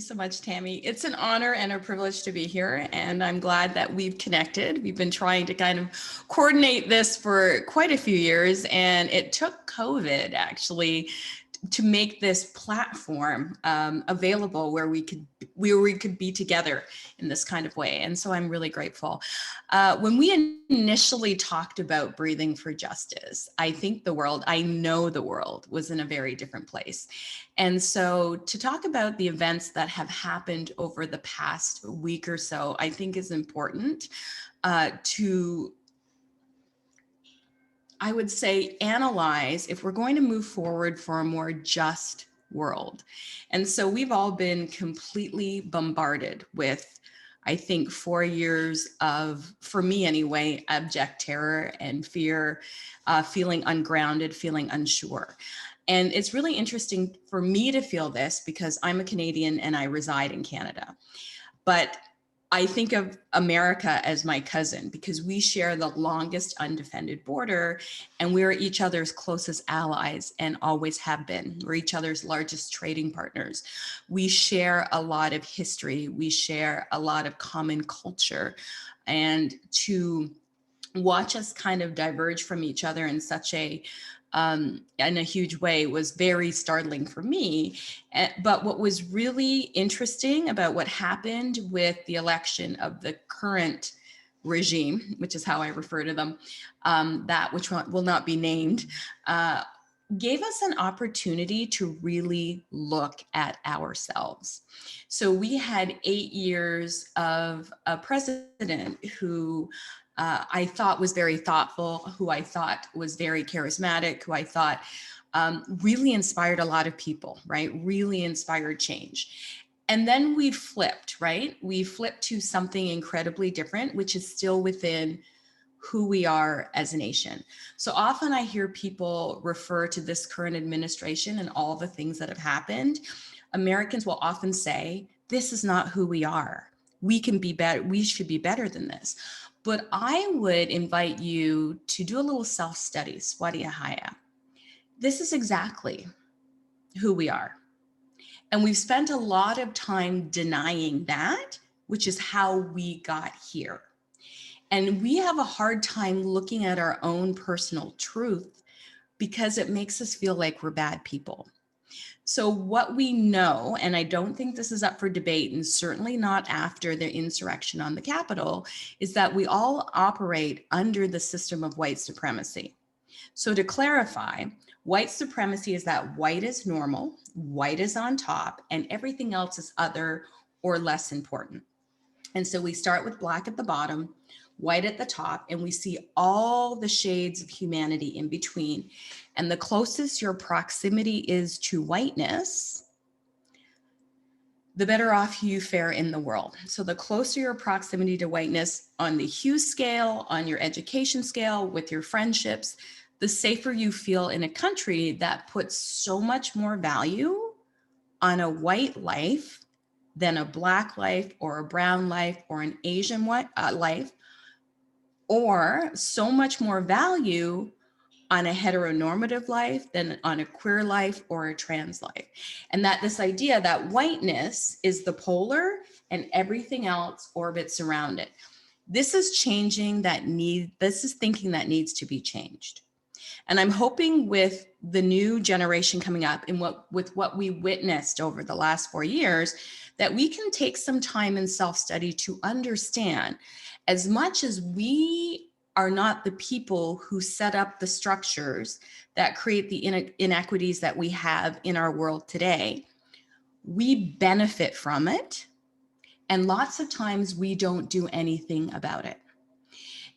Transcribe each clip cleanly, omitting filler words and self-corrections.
So much, Tammy. It's an honor and a privilege to be here, and I'm glad that we've connected. We've been trying to kind of coordinate this for quite a few years, and it took COVID actually to make this platform available where we could be together in this kind of way. And so I'm really grateful. When we initially talked about breathing for justice, I know the world was in a very different place. And so to talk about the events that have happened over the past week or so, I think is important to, I would say, analyze if we're going to move forward for a more just world. And so we've all been completely bombarded with, I think, 4 years of, for me anyway, abject terror and fear, feeling ungrounded, feeling unsure. And it's really interesting for me to feel this because I'm a Canadian and I reside in Canada. But I think of America as my cousin because we share the longest undefended border and we're each other's closest allies and always have been. We're each other's largest trading partners. We share a lot of history. We share a lot of common culture. And to watch us kind of diverge from each other in such in a huge way was very startling for me. But what was really interesting about what happened with the election of the current regime, which is how I refer to them, that which will not be named, gave us an opportunity to really look at ourselves. So we had 8 years of a president who I thought was very thoughtful, who I thought was very charismatic, who I thought really inspired a lot of people, right? Really inspired change. And then we flipped, right? We flipped to something incredibly different, which is still within who we are as a nation. So often I hear people refer to this current administration and all the things that have happened. Americans will often say, this is not who we are. We can be better. We should be better than this. But I would invite you to do a little self-study, Swadhyaya. This is exactly who we are. And we've spent a lot of time denying that, which is how we got here. And we have a hard time looking at our own personal truth because it makes us feel like we're bad people. So what we know, and I don't think this is up for debate, and certainly not after the insurrection on the Capitol, is that we all operate under the system of white supremacy. So to clarify, white supremacy is that white is normal, white is on top, and everything else is other or less important. And so we start with black at the bottom, white at the top, and we see all the shades of humanity in between. And the closest your proximity is to whiteness, the better off you fare in the world. So the closer your proximity to whiteness on the hue scale, on your education scale, with your friendships, the safer you feel in a country that puts so much more value on a white life than a black life or a brown life or an Asian life, or so much more value on a heteronormative life than on a queer life or a trans life. And that this idea that whiteness is the polar and everything else orbits around it. This is thinking that needs to be changed. And I'm hoping with the new generation coming up and with what we witnessed over the last 4 years, that we can take some time in self-study to understand, as much as we are not the people who set up the structures that create the inequities that we have in our world today, we benefit from it. And lots of times we don't do anything about it.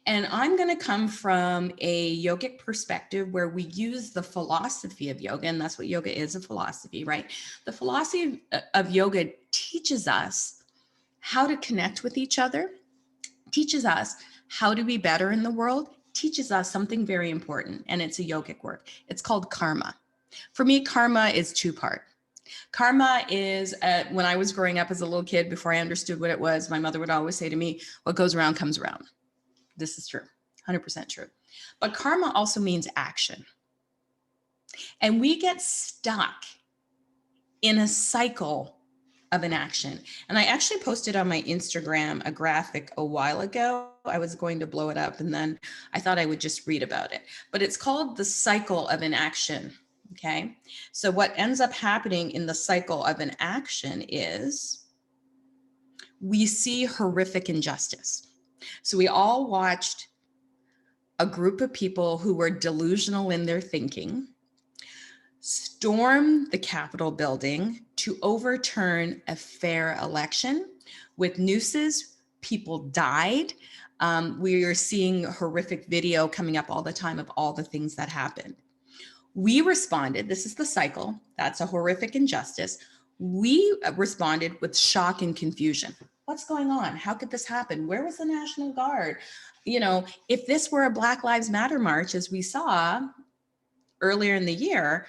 And I'm going to come from a yogic perspective where we use the philosophy of yoga, and that's what yoga is, a philosophy, right? The philosophy of yoga teaches us how to connect with each other, teaches us how to be better in the world, teaches us something very important, and it's a yogic word. It's called karma. For me, karma is two-part. Karma is, when I was growing up as a little kid, before I understood what it was, my mother would always say to me, what goes around comes around. This is true, 100% true. But karma also means action. And we get stuck in a cycle of an action. And I actually posted on my Instagram a graphic a while ago. I was going to blow it up and then I thought I would just read about it. But it's called the cycle of an action. Okay. So what ends up happening in the cycle of an action is we see horrific injustice. So we all watched a group of people who were delusional in their thinking storm the Capitol building to overturn a fair election with nooses. People died. We are seeing horrific video coming up all the time of all the things that happened. We responded, this is the cycle, that's a horrific injustice. We responded with shock and confusion. What's going on? How could this happen? Where was the National Guard? You know, if this were a Black Lives Matter march, as we saw earlier in the year,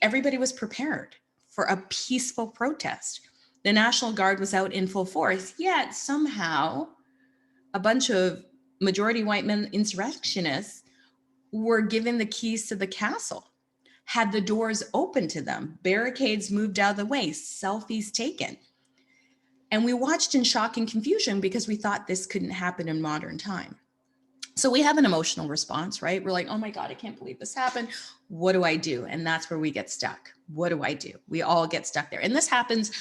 everybody was prepared for a peaceful protest. The National Guard was out in full force, yet somehow a bunch of majority white men insurrectionists were given the keys to the castle, had the doors open to them, barricades moved out of the way, selfies taken. And we watched in shock and confusion because we thought this couldn't happen in modern time. So we have an emotional response, right? We're like, oh my God, I can't believe this happened. What do I do? And that's where we get stuck. What do I do? We all get stuck there. And this happens,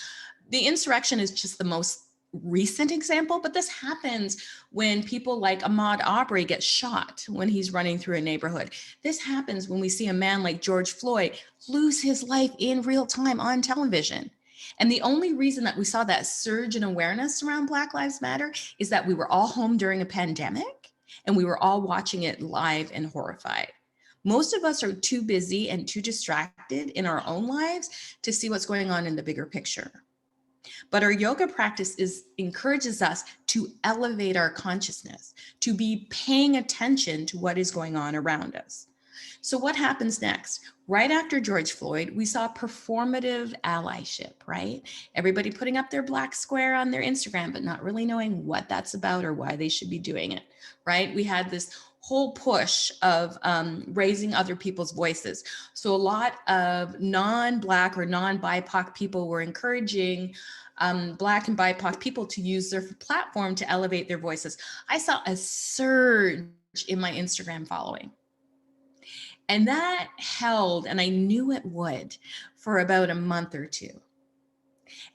the insurrection is just the most recent example, but this happens when people like Ahmaud Arbery get shot when he's running through a neighborhood. This happens when we see a man like George Floyd lose his life in real time on television. And the only reason that we saw that surge in awareness around Black Lives Matter is that we were all home during a pandemic and we were all watching it live and horrified. Most of us are too busy and too distracted in our own lives to see what's going on in the bigger picture. But our yoga practice encourages us to elevate our consciousness, to be paying attention to what is going on around us. So what happens next? Right after George Floyd, we saw performative allyship, right? Everybody putting up their black square on their Instagram, but not really knowing what that's about or why they should be doing it, right? We had this whole push of raising other people's voices. So a lot of non-Black or non-BIPOC people were encouraging Black and BIPOC people to use their platform to elevate their voices. I saw a surge in my Instagram following. And that held, and I knew it would, for about a month or two.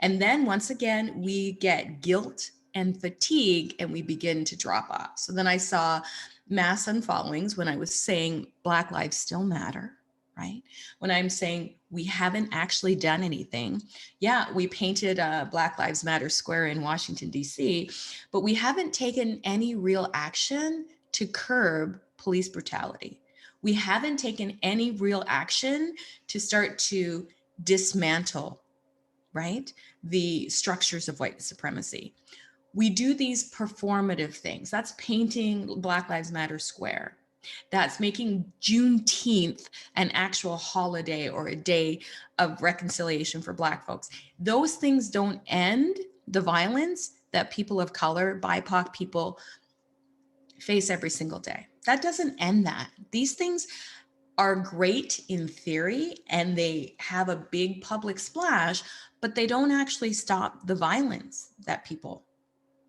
And then once again, we get guilt and fatigue and we begin to drop off. So then I saw mass unfollowings when I was saying Black lives still matter, right? When I'm saying we haven't actually done anything. Yeah, we painted a Black Lives Matter square in Washington, D.C., but we haven't taken any real action to curb police brutality. We haven't taken any real action to start to dismantle, right, the structures of white supremacy. We do these performative things. That's painting Black Lives Matter square. That's making Juneteenth an actual holiday or a day of reconciliation for Black folks. Those things don't end the violence that people of color, BIPOC people face every single day. That doesn't end that. These things are great in theory and they have a big public splash, but they don't actually stop the violence that people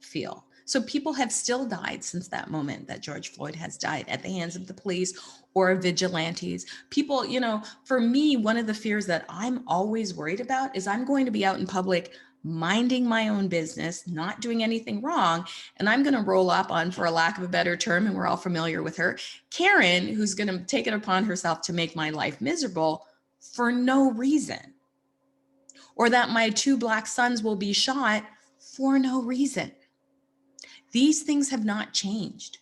feel. So people have still died since that moment that George Floyd has died at the hands of the police or vigilantes. People, you know, for me, one of the fears that I'm always worried about is I'm going to be out in public minding my own business, not doing anything wrong. And I'm going to roll up on, for a lack of a better term, and we're all familiar with her, Karen, who's going to take it upon herself to make my life miserable for no reason. Or that my 2 Black sons will be shot for no reason. These things have not changed.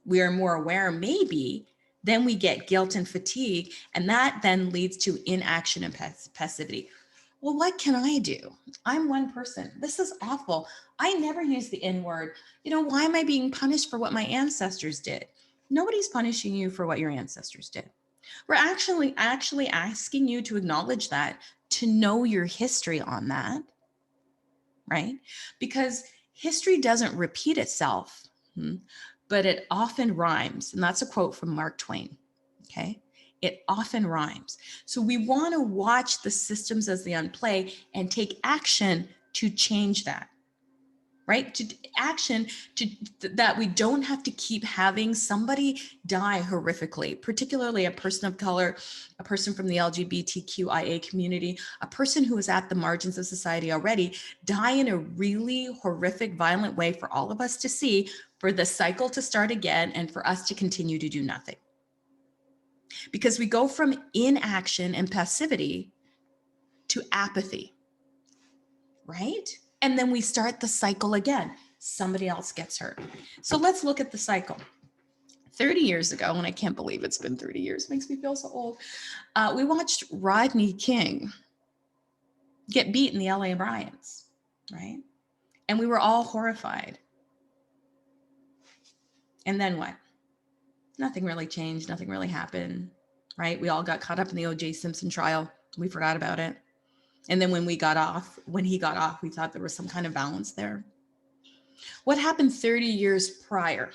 We are more aware, maybe, then we get guilt and fatigue, and that then leads to inaction and passivity. Well, what can I do? I'm one person. This is awful. I never use the N-word. You know, why am I being punished for what my ancestors did? Nobody's punishing you for what your ancestors did. We're actually asking you to acknowledge that, to know your history on that, right? Because history doesn't repeat itself, but it often rhymes. And that's a quote from Mark Twain, okay? It often rhymes. So we want to watch the systems as they unplay and take action to change that, right? To action that we don't have to keep having somebody die horrifically, particularly a person of color, a person from the LGBTQIA community, a person who is at the margins of society already, die in a really horrific, violent way for all of us to see, for the cycle to start again, and for us to continue to do nothing. Because we go from inaction and passivity to apathy, right? And then we start the cycle again. Somebody else gets hurt. So let's look at the cycle. 30 years ago, and I can't believe it's been 30 years, makes me feel so old. We watched Rodney King get beat in the LA riots, right? And we were all horrified. And then what? Nothing really changed. Nothing really happened, right? We all got caught up in the O.J. Simpson trial. We forgot about it. And then when he got off, we thought there was some kind of balance there. What happened 30 years prior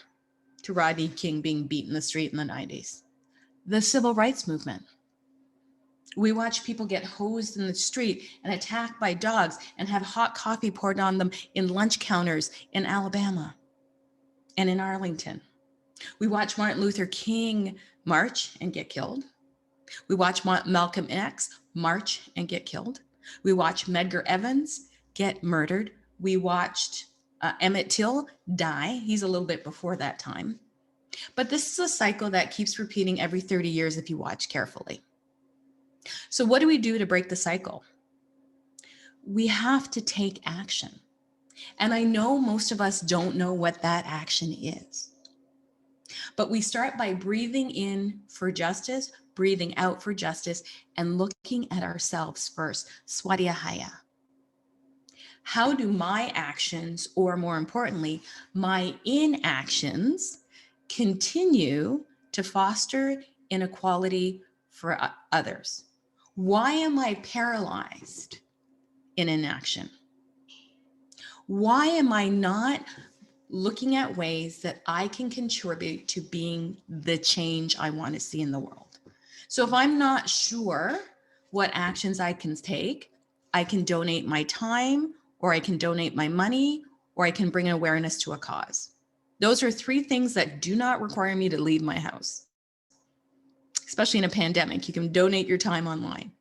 to Rodney King being beat in the street in the 90s? The civil rights movement. We watched people get hosed in the street and attacked by dogs and have hot coffee poured on them in lunch counters in Alabama and in Arlington. We watched Martin Luther King march and get killed. We watched Malcolm X march and get killed. We watched Medgar Evers get murdered. We watched Emmett Till die. He's a little bit before that time. But this is a cycle that keeps repeating every 30 years if you watch carefully. So what do we do to break the cycle? We have to take action. And I know most of us don't know what that action is. But we start by breathing in for justice, breathing out for justice, and looking at ourselves first. Swadhyaya. How do my actions, or more importantly, my inactions, continue to foster inequality for others? Why am I paralyzed in inaction? Why am I not looking at ways that I can contribute to being the change I want to see in the world? So if I'm not sure what actions I can take, I can donate my time, or I can donate my money, or I can bring awareness to a cause. Those are three things that do not require me to leave my house. Especially in a pandemic, you can donate your time online.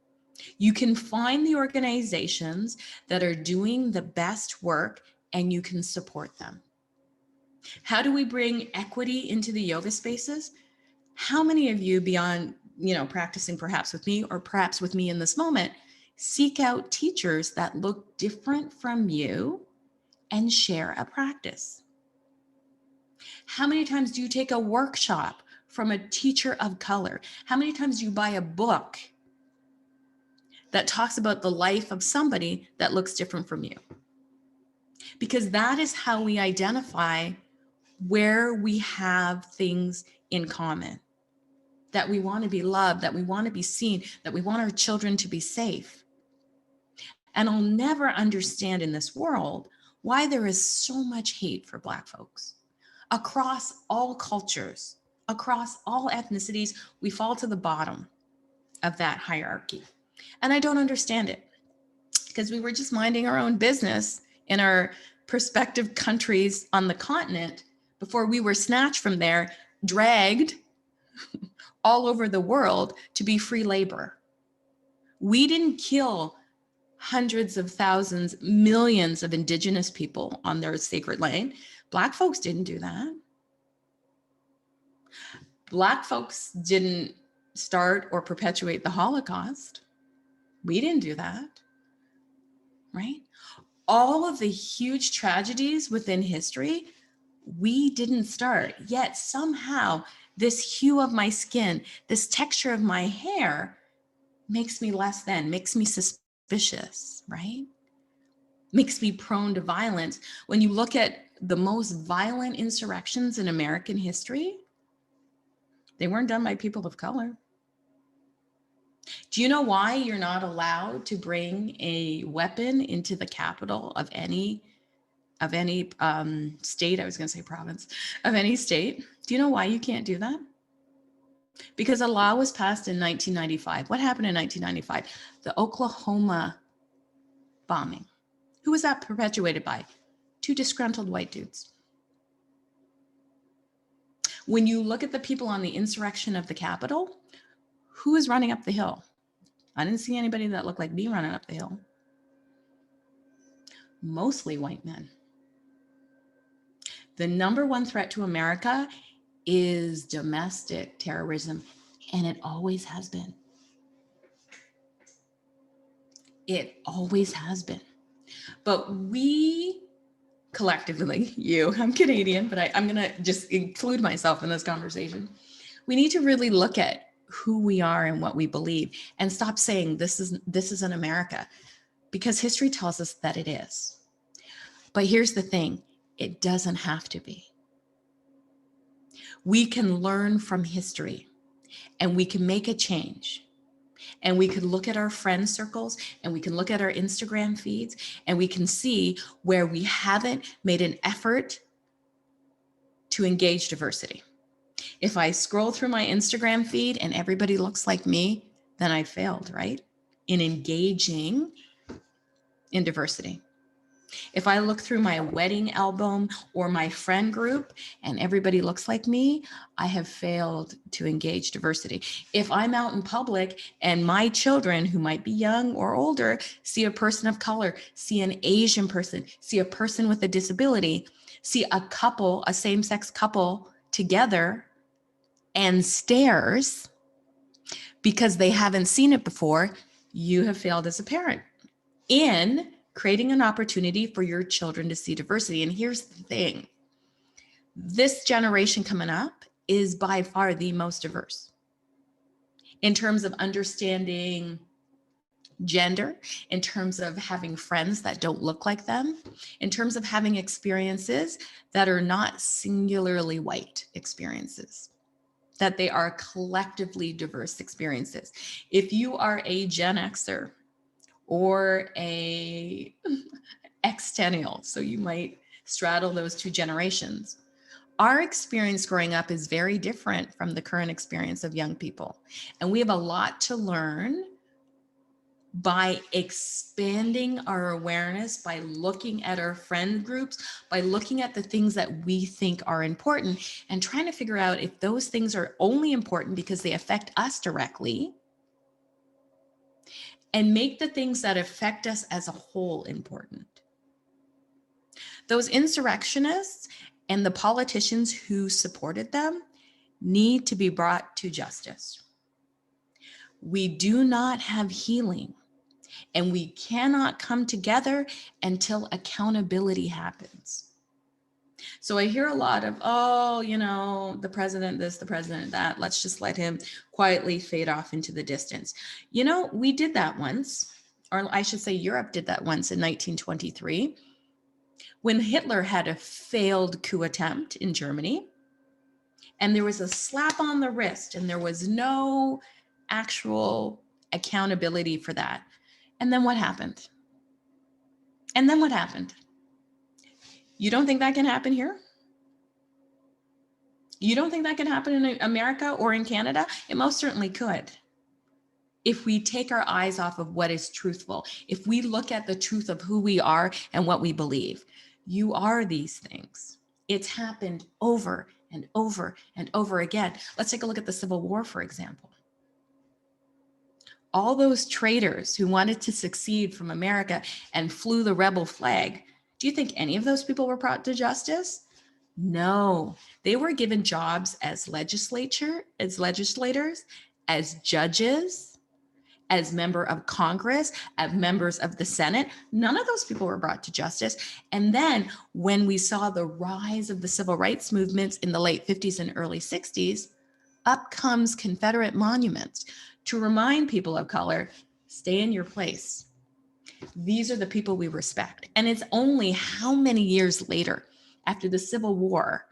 You can find the organizations that are doing the best work and you can support them. How do we bring equity into the yoga spaces? How many of you, beyond, practicing perhaps with me or perhaps with me in this moment, seek out teachers that look different from you and share a practice? How many times do you take a workshop from a teacher of color? How many times do you buy a book that talks about the life of somebody that looks different from you? Because that is how we identify where we have things in common, that we want to be loved, that we want to be seen, that we want our children to be safe. And I'll never understand in this world why there is so much hate for Black folks. Across all cultures, across all ethnicities, we fall to the bottom of that hierarchy. And I don't understand it, because we were just minding our own business in our prospective countries on the continent before we were snatched from there, dragged all over the world to be free labor. We didn't kill hundreds of thousands, millions of indigenous people on their sacred land. Black folks didn't do that. Black folks didn't start or perpetuate the Holocaust. We didn't do that, right? All of the huge tragedies within history, we didn't start. Yet somehow this hue of my skin, this texture of my hair makes me less than, makes me suspicious, right? Makes me prone to violence. When you look at the most violent insurrections in American history, they weren't done by people of color. Do you know why you're not allowed to bring a weapon into the capital of any state? I was going to say province, of any state. Do you know why you can't do that? Because a law was passed in 1995. What happened in 1995? The Oklahoma bombing. Who was that perpetuated by? Two disgruntled white dudes. When you look at the people on the insurrection of the Capitol, who is running up the hill? I didn't see anybody that looked like me running up the hill. Mostly white men. The number one threat to America is domestic terrorism, and it always has been. It always has been. But we collectively, I'm Canadian, but I'm going to just include myself in this conversation. We need to really look at who we are and what we believe and stop saying this isn't America, because history tells us that it is. But here's the thing, it doesn't have to be. We can learn from history and we can make a change. And we could look at our friend circles and we can look at our Instagram feeds and we can see where we haven't made an effort to engage diversity. If I scroll through my Instagram feed and everybody looks like me, then I failed, right? In engaging in diversity. If I look through my wedding album or my friend group and everybody looks like me, I have failed to engage diversity. If I'm out in public and my children, who might be young or older, see a person of color, see an Asian person, see a person with a disability, see a couple, a same-sex couple together and stares because they haven't seen it before, you have failed as a parent in creating an opportunity for your children to see diversity. And here's the thing, this generation coming up is by far the most diverse in terms of understanding gender, in terms of having friends that don't look like them, in terms of having experiences that are not singularly white experiences, that they are collectively diverse experiences. If you are a Gen Xer or a Xennial, so you might straddle those two generations, our experience growing up is very different from the current experience of young people. And we have a lot to learn by expanding our awareness, by looking at our friend groups, by looking at the things that we think are important and trying to figure out if those things are only important because they affect us directly, and make the things that affect us as a whole important. Those insurrectionists and the politicians who supported them need to be brought to justice. We do not have healing, and we cannot come together until accountability happens. So I hear a lot of, the president this, the president that, let's just let him quietly fade off into the distance. We did that once, or I should say Europe did that once in 1923. When Hitler had a failed coup attempt in Germany, and there was a slap on the wrist, and there was no actual accountability for that. And then what happened? You don't think that can happen here? You don't think that can happen in America or in Canada? It most certainly could. If we take our eyes off of what is truthful, if we look at the truth of who we are and what we believe. You are these things. It's happened over and over and over again. Let's take a look at the Civil War, for example. All those traitors who wanted to succeed from America and flew the rebel flag, do you think any of those people were brought to justice? No, they were given jobs as legislators, as judges, as member of Congress, as members of the Senate. None of those people were brought to justice. And then when we saw the rise of the civil rights movements in the late 50s and early 60s, up comes Confederate monuments to remind people of color, stay in your place. These are the people we respect. And it's only how many years later, after the Civil War,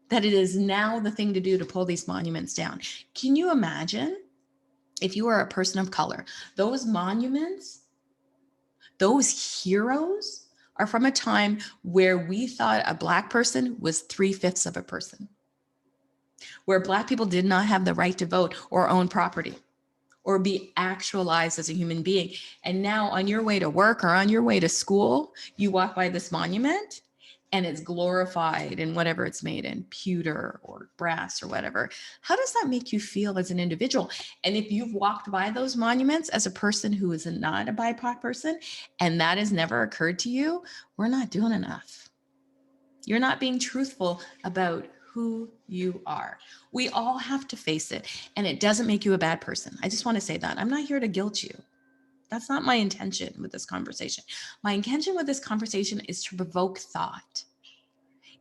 that it is now the thing to do to pull these monuments down. Can you imagine if you are a person of color? Those monuments, those heroes are from a time where we thought a Black person was 3/5 of a person. where Black people did not have the right to vote or own property or be actualized as a human being. And now on your way to work or on your way to school, you walk by this monument and it's glorified in whatever it's made in, pewter or brass or whatever. How does that make you feel as an individual? And if you've walked by those monuments as a person who is not a BIPOC person, and that has never occurred to you, we're not doing enough. You're not being truthful about who you are. We all have to face it, and it doesn't make you a bad person. I just want to say that. I'm not here to guilt you. That's not my intention with this conversation. My intention with this conversation is to provoke thought.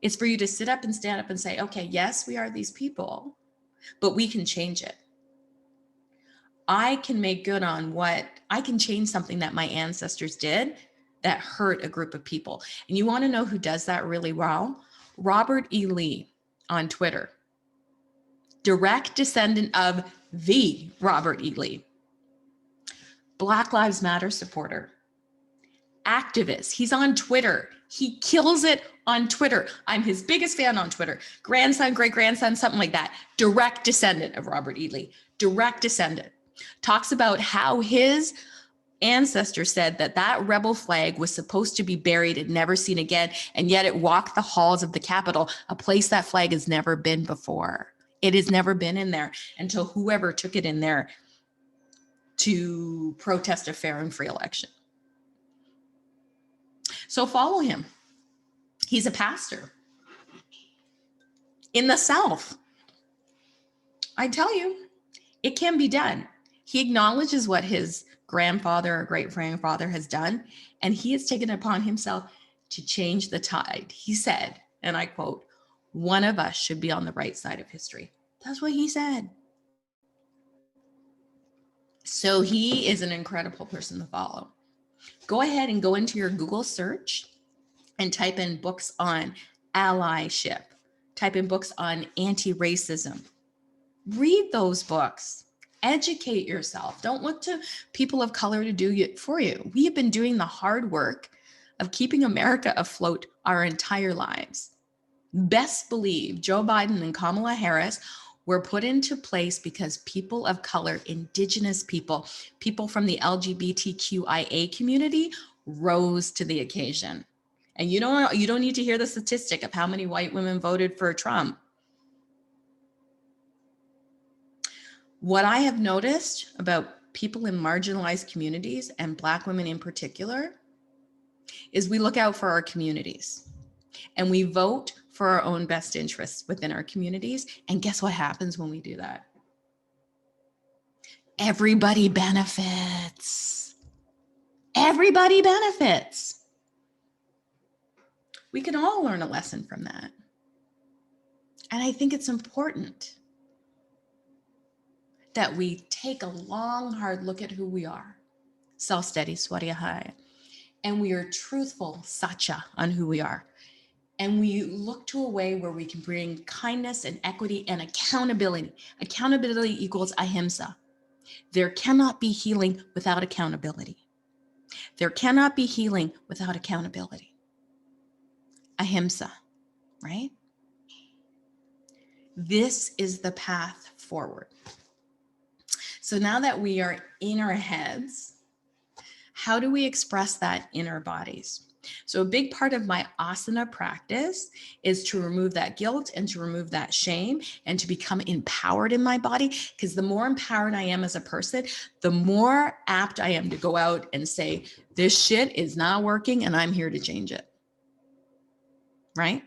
It's for you to sit up and stand up and say, okay, yes, we are these people, but we can change it. I can make good on I can change something that my ancestors did that hurt a group of people. And you want to know who does that really well? Robert E. Lee on Twitter, direct descendant of the Robert E. Lee, Black Lives Matter supporter, activist. He's on Twitter. He kills it on Twitter. I'm his biggest fan on Twitter. Grandson, great grandson, something like that. Direct descendant of Robert E. Lee, direct descendant. Talks about how his ancestors said that rebel flag was supposed to be buried and never seen again, and yet it walked the halls of the Capitol, a place that flag has never been before. It has never been in there until whoever took it in there to protest a fair and free election. So follow him. He's a pastor in the South. I tell you, it can be done. He acknowledges what his grandfather or great grandfather has done, and he has taken it upon himself to change the tide. He said, and I quote, "One of us should be on the right side of history." That's what he said. So he is an incredible person to follow. Go ahead and go into your Google search and type in books on allyship. Type in books on anti-racism. Read those books. Educate yourself. Don't look to people of color to do it for you. We have been doing the hard work of keeping America afloat our entire lives. Best believe Joe Biden and Kamala Harris were put into place because people of color, Indigenous people, people from the LGBTQIA community rose to the occasion. And you don't need to hear the statistic of how many white women voted for Trump. What I have noticed about people in marginalized communities, and Black women in particular, is we look out for our communities and we vote for our own best interests within our communities. And guess what happens when we do that? Everybody benefits. Everybody benefits. We can all learn a lesson from that. And I think it's important that we take a long, hard look at who we are. Self-steady, Swadhyaya. And we are truthful, Satya, on who we are. And we look to a way where we can bring kindness and equity and accountability. Accountability equals ahimsa. There cannot be healing without accountability. There cannot be healing without accountability. Ahimsa, right? This is the path forward. So now that we are in our heads, how do we express that in our bodies? So a big part of my asana practice is to remove that guilt and to remove that shame and to become empowered in my body, because the more empowered I am as a person, the more apt I am to go out and say, this shit is not working and I'm here to change it, right?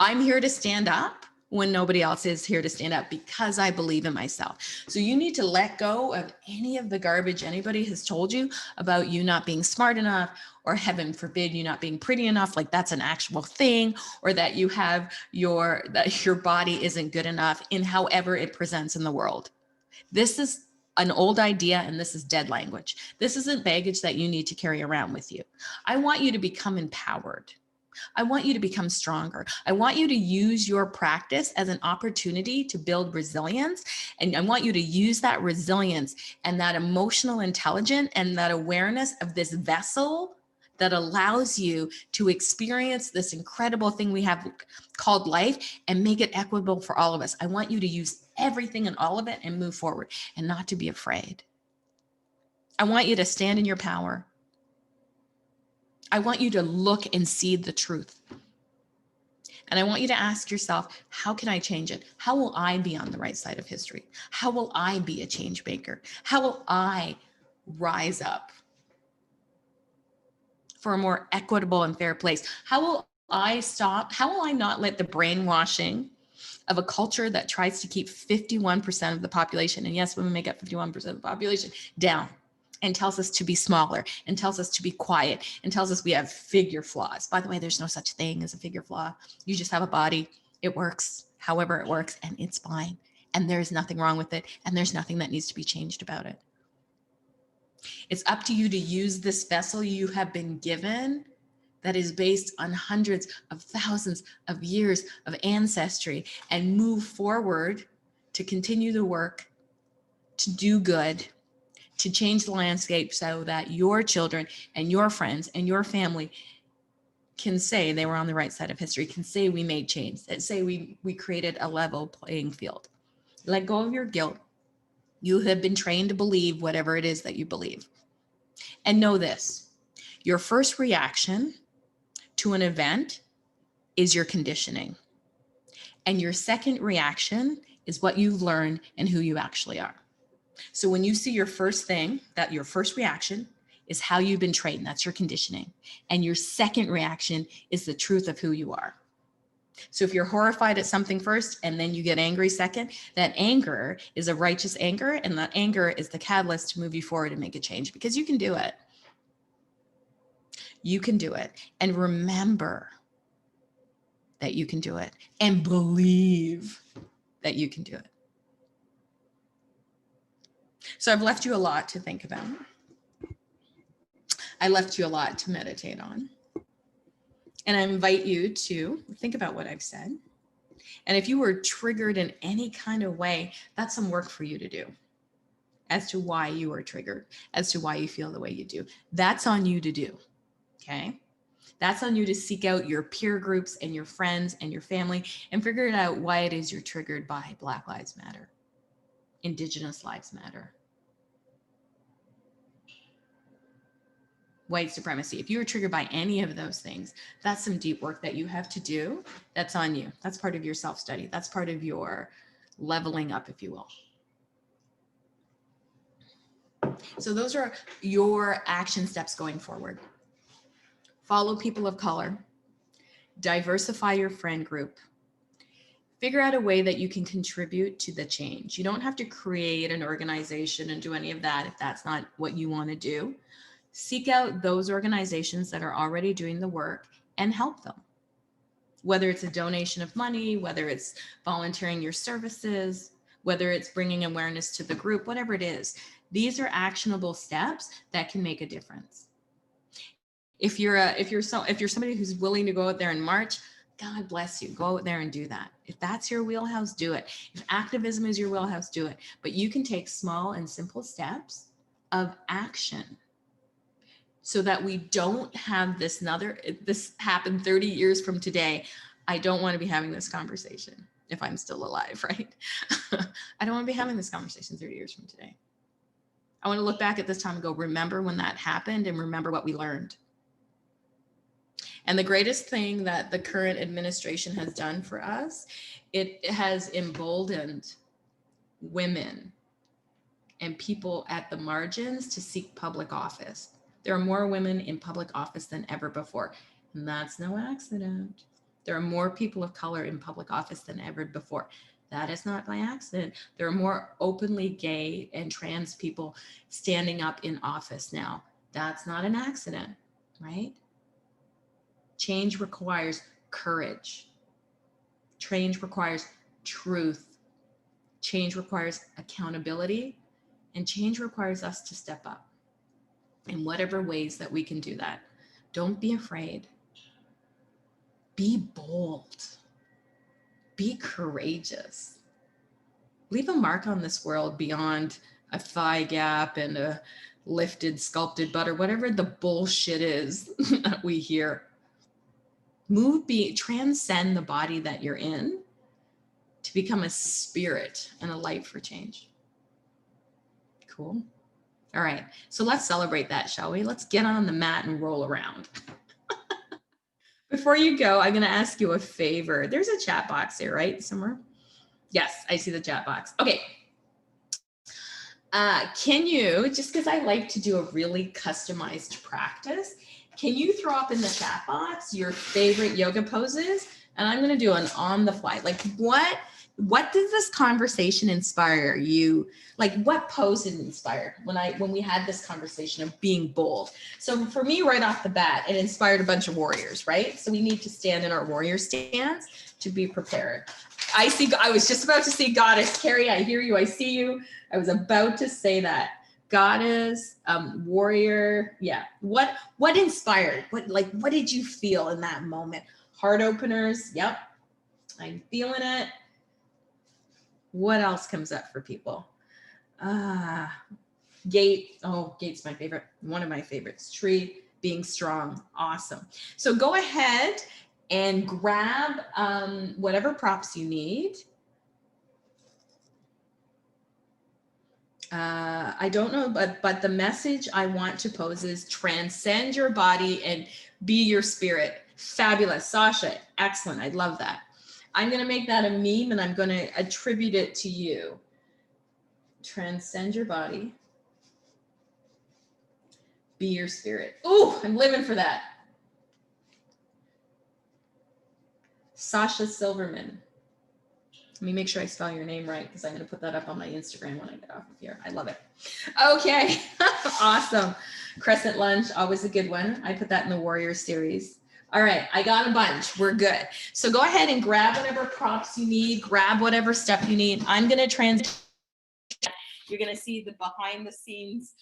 I'm here to stand up when nobody else is here to stand up because I believe in myself. So you need to let go of any of the garbage anybody has told you about you not being smart enough, or heaven forbid you not being pretty enough, like that's an actual thing, or that you have that your body isn't good enough in however it presents in the world. This is an old idea and this is dead language. This isn't baggage that you need to carry around with you. I want you to become empowered. I want you to become stronger. I want you to use your practice as an opportunity to build resilience. And I want you to use that resilience and that emotional intelligence and that awareness of this vessel that allows you to experience this incredible thing we have called life and make it equitable for all of us. I want you to use everything and all of it and move forward and not to be afraid. I want you to stand in your power. I want you to look and see the truth. And I want you to ask yourself, how can I change it? How will I be on the right side of history? How will I be a change maker? How will I rise up for a more equitable and fair place? How will I stop? How will I not let the brainwashing of a culture that tries to keep 51% of the population, and yes, women make up 51% of the population, down, and tells us to be smaller, and tells us to be quiet, and tells us we have figure flaws. By the way, there's no such thing as a figure flaw. You just have a body. It works however it works, and it's fine. And there's nothing wrong with it, and there's nothing that needs to be changed about it. It's up to you to use this vessel you have been given that is based on hundreds of thousands of years of ancestry and move forward to continue the work, to do good, to change the landscape so that your children and your friends and your family can say they were on the right side of history, can say we made change, that say we created a level playing field. Let go of your guilt. You have been trained to believe whatever it is that you believe. And know this, your first reaction to an event is your conditioning. And your second reaction is what you've learned and who you actually are. So when you see your first thing, that your first reaction is how you've been trained. That's your conditioning. And your second reaction is the truth of who you are. So if you're horrified at something first and then you get angry second, that anger is a righteous anger. And that anger is the catalyst to move you forward and make a change, because you can do it. You can do it. And remember that you can do it, and believe that you can do it. So I've left you a lot to think about. I left you a lot to meditate on. And I invite you to think about what I've said. And if you were triggered in any kind of way, that's some work for you to do as to why you are triggered, as to why you feel the way you do. That's on you to do, okay? That's on you to seek out your peer groups and your friends and your family and figure out why it is you're triggered by Black Lives Matter, Indigenous Lives Matter, white supremacy. If you were triggered by any of those things, that's some deep work that you have to do. That's on you. That's part of your self-study. That's part of your leveling up, if you will. So those are your action steps going forward. Follow people of color. Diversify your friend group. Figure out a way that you can contribute to the change. You don't have to create an organization and do any of that if that's not what you want to do. Seek out those organizations that are already doing the work and help them. Whether it's a donation of money, whether it's volunteering your services, whether it's bringing awareness to the group, whatever it is, these are actionable steps that can make a difference. If you're somebody who's willing to go out there and march, God bless you. Go out there and do that. If that's your wheelhouse, do it. If activism is your wheelhouse, do it. But you can take small and simple steps of action so that we don't have this happened 30 years from today. I don't want to be having this conversation if I'm still alive, right? I don't want to be having this conversation 30 years from today. I want to look back at this time and go, remember when that happened and remember what we learned. And the greatest thing that the current administration has done for us, it has emboldened women and people at the margins to seek public office. There are more women in public office than ever before, and that's no accident. There are more people of color in public office than ever before. That is not by accident. There are more openly gay and trans people standing up in office now. That's not an accident, right? Change requires courage. Change requires truth. Change requires accountability. And change requires us to step up in whatever ways that we can do that. Don't be afraid. Be bold. Be courageous. Leave a mark on this world beyond a thigh gap and a lifted, sculpted butter, whatever the bullshit is that we hear. Transcend the body that you're in to become a spirit and a light for change. Cool. All right. So let's celebrate that, shall we? Let's get on the mat and roll around. Before you go, I'm going to ask you a favor. There's a chat box here, right? Somewhere? Yes, I see the chat box. Okay. Can you, just because I like to do a really customized practice, can you throw up in the chat box your favorite yoga poses? And I'm going to do an on the fly. Like what does this conversation inspire you? Like what pose did it inspire when we had this conversation of being bold? So for me, right off the bat, it inspired a bunch of warriors, right? So we need to stand in our warrior stance to be prepared. I was just about to say Goddess. Carrie, I hear you, I see you. I was about to say that. Goddess, warrior, yeah. What inspired? What did you feel in that moment? Heart openers, yep. I'm feeling it. What else comes up for people? Gate. Oh, gate's my favorite. One of my favorites. Tree, being strong. Awesome. So go ahead and grab whatever props you need. I don't know, but the message I want to pose is transcend your body and be your spirit. Fabulous. Sasha, excellent. I love that. I'm going to make that a meme and I'm going to attribute it to you. Transcend your body. Be your spirit. Ooh, I'm living for that. Sasha Silverman. Let me make sure I spell your name right because I'm going to put that up on my Instagram when I get off of here. I love it. Okay. Awesome. Crescent lunch, always a good one. I put that in the Warrior series. All right. I got a bunch. We're good. So go ahead and grab whatever props you need. Grab whatever stuff you need. I'm going to transition. You're going to see the behind the scenes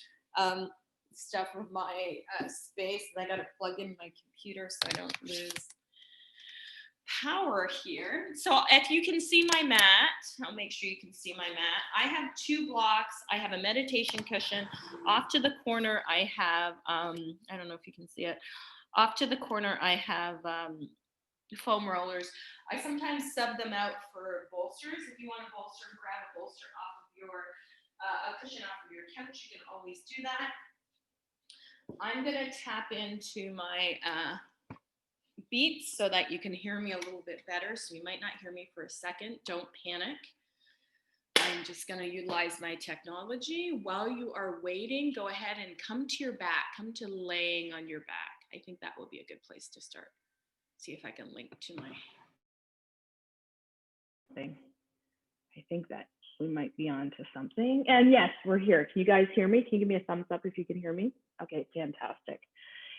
stuff of my space. I got to plug in my computer so I don't lose power here. So if you can see my mat, I'll make sure you can see my mat. I have 2 blocks. I have a meditation cushion. Off to the corner, I have, I don't know if you can see it. Off to the corner, I have foam rollers. I sometimes sub them out for bolsters. If you want a bolster, grab a bolster off of your, a cushion off of your couch. You can always do that. I'm gonna tap into my beats so that you can hear me a little bit better. So you might not hear me for a second. Don't panic. I'm just going to utilize my technology. While you are waiting, go ahead and come to your back. Come to laying on your back. I think that will be a good place to start. See if I can link to my thing. I think that we might be on to something. And yes, we're here. Can you guys hear me? Can you give me a thumbs up if you can hear me? Okay, fantastic.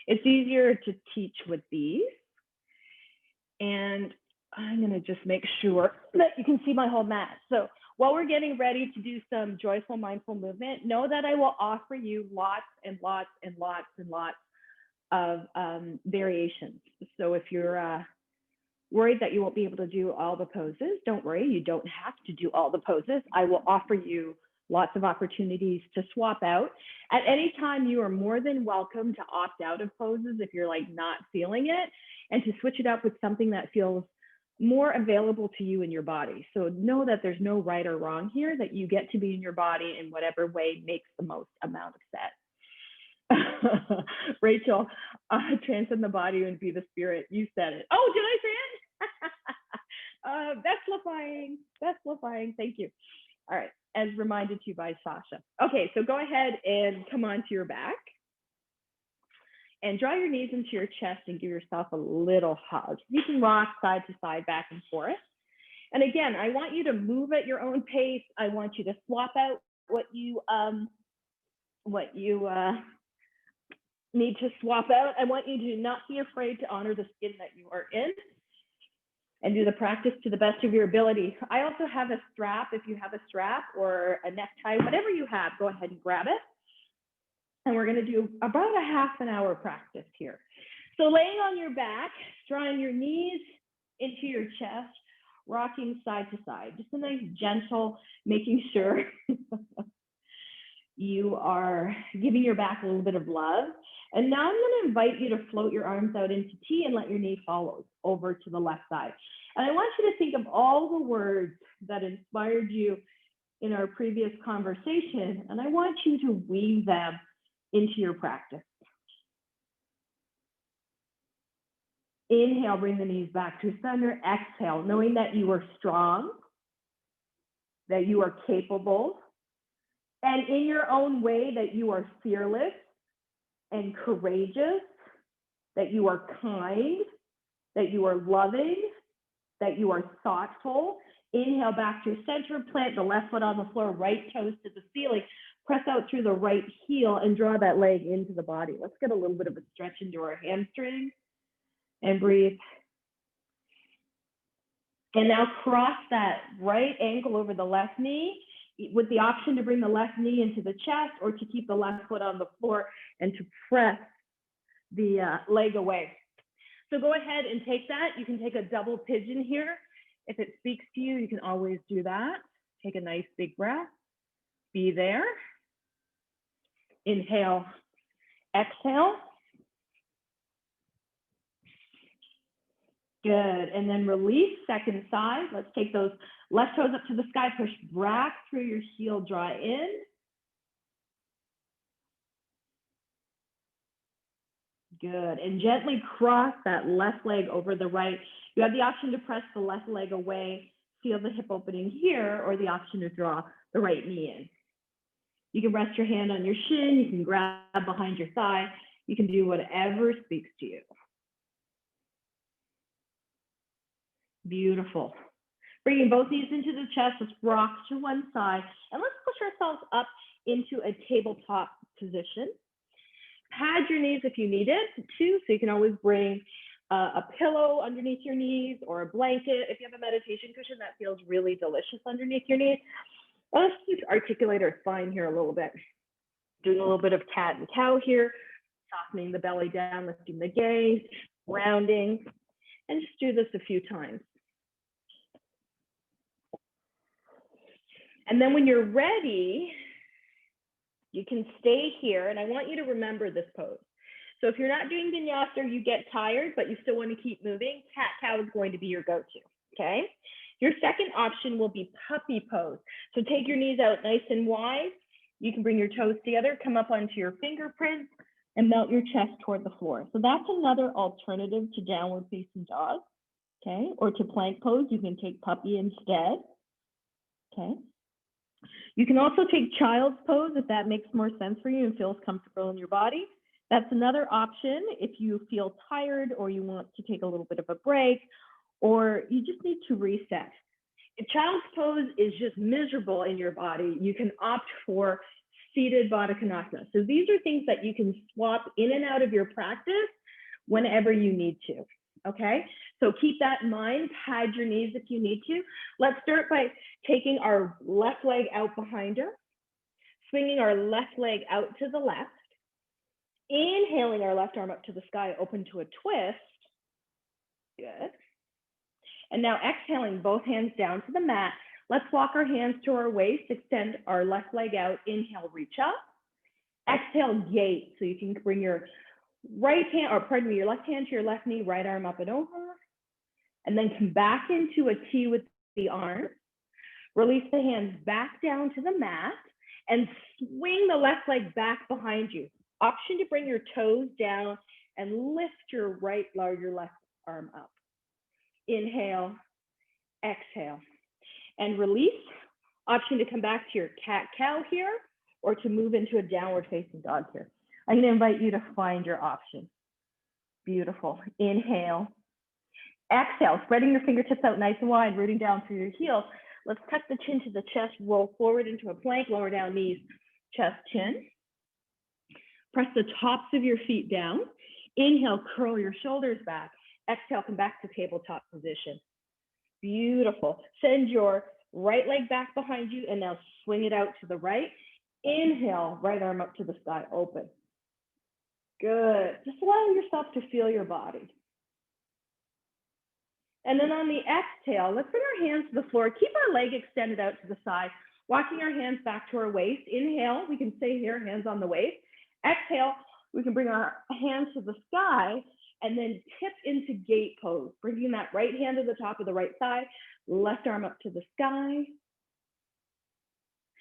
It's easier to teach with these. And I'm going to just make sure that you can see my whole mat. So while we're getting ready to do some joyful, mindful movement, know that I will offer you lots and lots and lots and lots of variations. So if you're worried that you won't be able to do all the poses, don't worry, you don't have to do all the poses. I will offer you lots of opportunities to swap out. At any time, you are more than welcome to opt out of poses if you're like not feeling it, and to switch it up with something that feels more available to you in your body. So know that there's no right or wrong here, that you get to be in your body in whatever way makes the most amount of sense. Rachel, transcend the body and be the spirit. You said it. Oh, did I say it? That's Lafying. Thank you. All right, as reminded to you by Sasha. Okay, so go ahead and come onto your back and draw your knees into your chest and give yourself a little hug. You can rock side to side, back and forth. And again, I want you to move at your own pace. I want you to swap out what you need to swap out. I want you to not be afraid to honor the skin that you are in and do the practice to the best of your ability. I also have a strap. If you have a strap or a necktie, whatever you have, go ahead and grab it. And we're going to do about a half an hour practice here. So laying on your back, drawing your knees into your chest, rocking side to side, just a nice gentle, making sure You are giving your back a little bit of love. And now I'm going to invite you to float your arms out into T and let your knee fall over to the left side. And I want you to think of all the words that inspired you in our previous conversation, and I want you to weave them into your practice. Inhale, bring the knees back to center. Exhale, knowing that you are strong, that you are capable, and in your own way that you are fearless and courageous, that you are kind, that you are loving, that you are thoughtful. Inhale back to center, plant the left foot on the floor, right toes to the ceiling, press out through the right heel and draw that leg into the body. Let's get a little bit of a stretch into our hamstrings and breathe. And now cross that right ankle over the left knee with the option to bring the left knee into the chest or to keep the left foot on the floor and to press the leg away. So go ahead and take that. You can take a double pigeon here. If it speaks to you, you can always do that. Take a nice big breath. Be there. Inhale, exhale. Good, and then release, second side. Let's take those left toes up to the sky, push back through your heel, draw in. Good, and gently cross that left leg over the right. You have the option to press the left leg away, feel the hip opening here, or the option to draw the right knee in. You can rest your hand on your shin, you can grab behind your thigh, you can do whatever speaks to you. Beautiful. Bringing both knees into the chest, let's rock to one side, and let's push ourselves up into a tabletop position. Pad your knees if you need it too, so you can always bring a pillow underneath your knees or a blanket. If you have a meditation cushion, that feels really delicious underneath your knees. Let's just articulate our spine here a little bit. Doing a little bit of cat and cow here, softening the belly down, lifting the gaze, rounding, and just do this a few times. And then when you're ready, you can stay here, and I want you to remember this pose. So if you're not doing vinyasa, you get tired, but you still want to keep moving, cat-cow is going to be your go-to, okay? Your second option will be puppy pose. So take your knees out nice and wide. You can bring your toes together, come up onto your fingerprints, and melt your chest toward the floor. So that's another alternative to downward facing dog, okay? Or to plank pose, you can take puppy instead, okay? You can also take child's pose if that makes more sense for you and feels comfortable in your body. That's another option if you feel tired or you want to take a little bit of a break or you just need to reset. If child's pose is just miserable in your body, you can opt for seated Baddha Konasana. So these are things that you can swap in and out of your practice whenever you need to. Okay, so keep that in mind, pad your knees if you need to. Let's start by taking our left leg out behind her, swinging our left leg out to the left, inhaling our left arm up to the sky, open to a twist. Good. And now exhaling both hands down to the mat. Let's walk our hands to our waist, extend our left leg out, inhale, reach up. Exhale, gate, so you can bring your right hand, or pardon me, your left hand to your left knee, right arm up and over, and then come back into a T with the arm. Release the hands back down to the mat and swing the left leg back behind you. Option to bring your toes down and lift your your left arm up. Inhale, exhale, and release. Option to come back to your cat-cow here or to move into a downward facing dog here. I'm going to invite you to find your option. Beautiful. Inhale. Exhale, spreading your fingertips out nice and wide, rooting down through your heels. Let's tuck the chin to the chest, roll forward into a plank, lower down knees, chest, chin. Press the tops of your feet down. Inhale, curl your shoulders back. Exhale, come back to tabletop position. Beautiful. Send your right leg back behind you and now swing it out to the right. Inhale, right arm up to the sky, open. Good. Just allow yourself to feel your body. And then on the exhale, let's bring our hands to the floor. Keep our leg extended out to the side. Walking our hands back to our waist. Inhale, we can stay here, hands on the waist. Exhale, we can bring our hands to the sky and then tip into gate pose, bringing that right hand to the top of the right thigh, left arm up to the sky.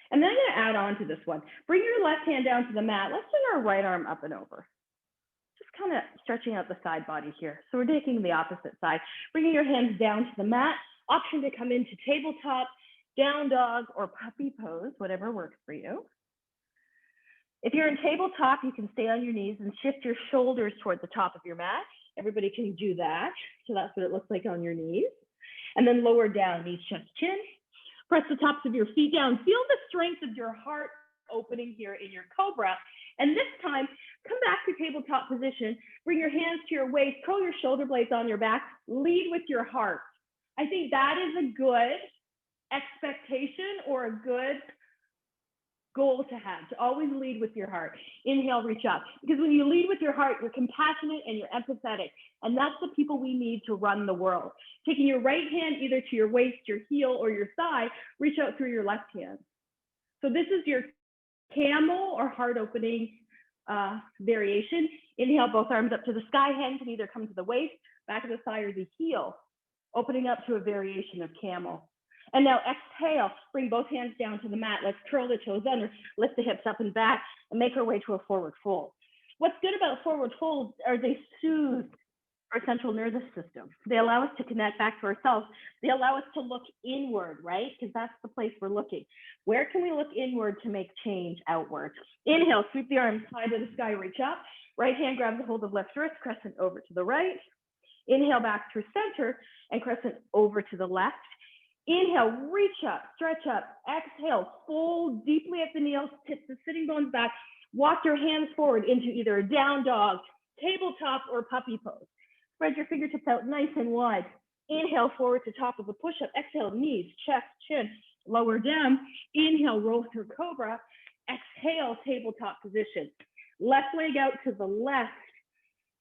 And then I'm going to add on to this one. Bring your left hand down to the mat. Let's bring our right arm up and over. Just kind of stretching out the side body here. So we're taking the opposite side. Bringing your hands down to the mat. Option to come into tabletop, down dog, or puppy pose, whatever works for you. If you're in tabletop, you can stay on your knees and shift your shoulders toward the top of your mat. Everybody can do that. So that's what it looks like on your knees. And then lower down, knees, chest, chin. Press the tops of your feet down. Feel the strength of your heart opening here in your cobra. And this time, come back to tabletop position. Bring your hands to your waist. Curl your shoulder blades on your back. Lead with your heart. I think that is a good expectation or a good goal to have, to always lead with your heart. Inhale, reach up. Because when you lead with your heart, you're compassionate and you're empathetic. And that's the people we need to run the world. Taking your right hand either to your waist, your heel, or your thigh, reach out through your left hand. So this is your camel or heart opening variation. Inhale, both arms up to the sky. Hand can either come to the waist, back of the thigh, or the heel, opening up to a variation of camel. And now exhale, bring both hands down to the mat. Let's curl the toes under, lift the hips up and back, and make our way to a forward fold. What's good about forward folds are they soothe our central nervous system. They allow us to connect back to ourselves. They allow us to look inward, right? Because that's the place we're looking. Where can we look inward to make change outward? Inhale, sweep the arms high to the sky, reach up. Right hand grabs a hold of left wrist, crescent over to the right. Inhale back through center and crescent over to the left. Inhale, reach up, stretch up. Exhale, fold deeply at the knees, tip the sitting bones back. Walk your hands forward into either a down dog, tabletop, or puppy pose. Spread your fingertips out nice and wide. Inhale, forward to top of a push-up. Exhale, knees, chest, chin, lower down. Inhale, roll through cobra. Exhale, tabletop position. Left leg out to the left.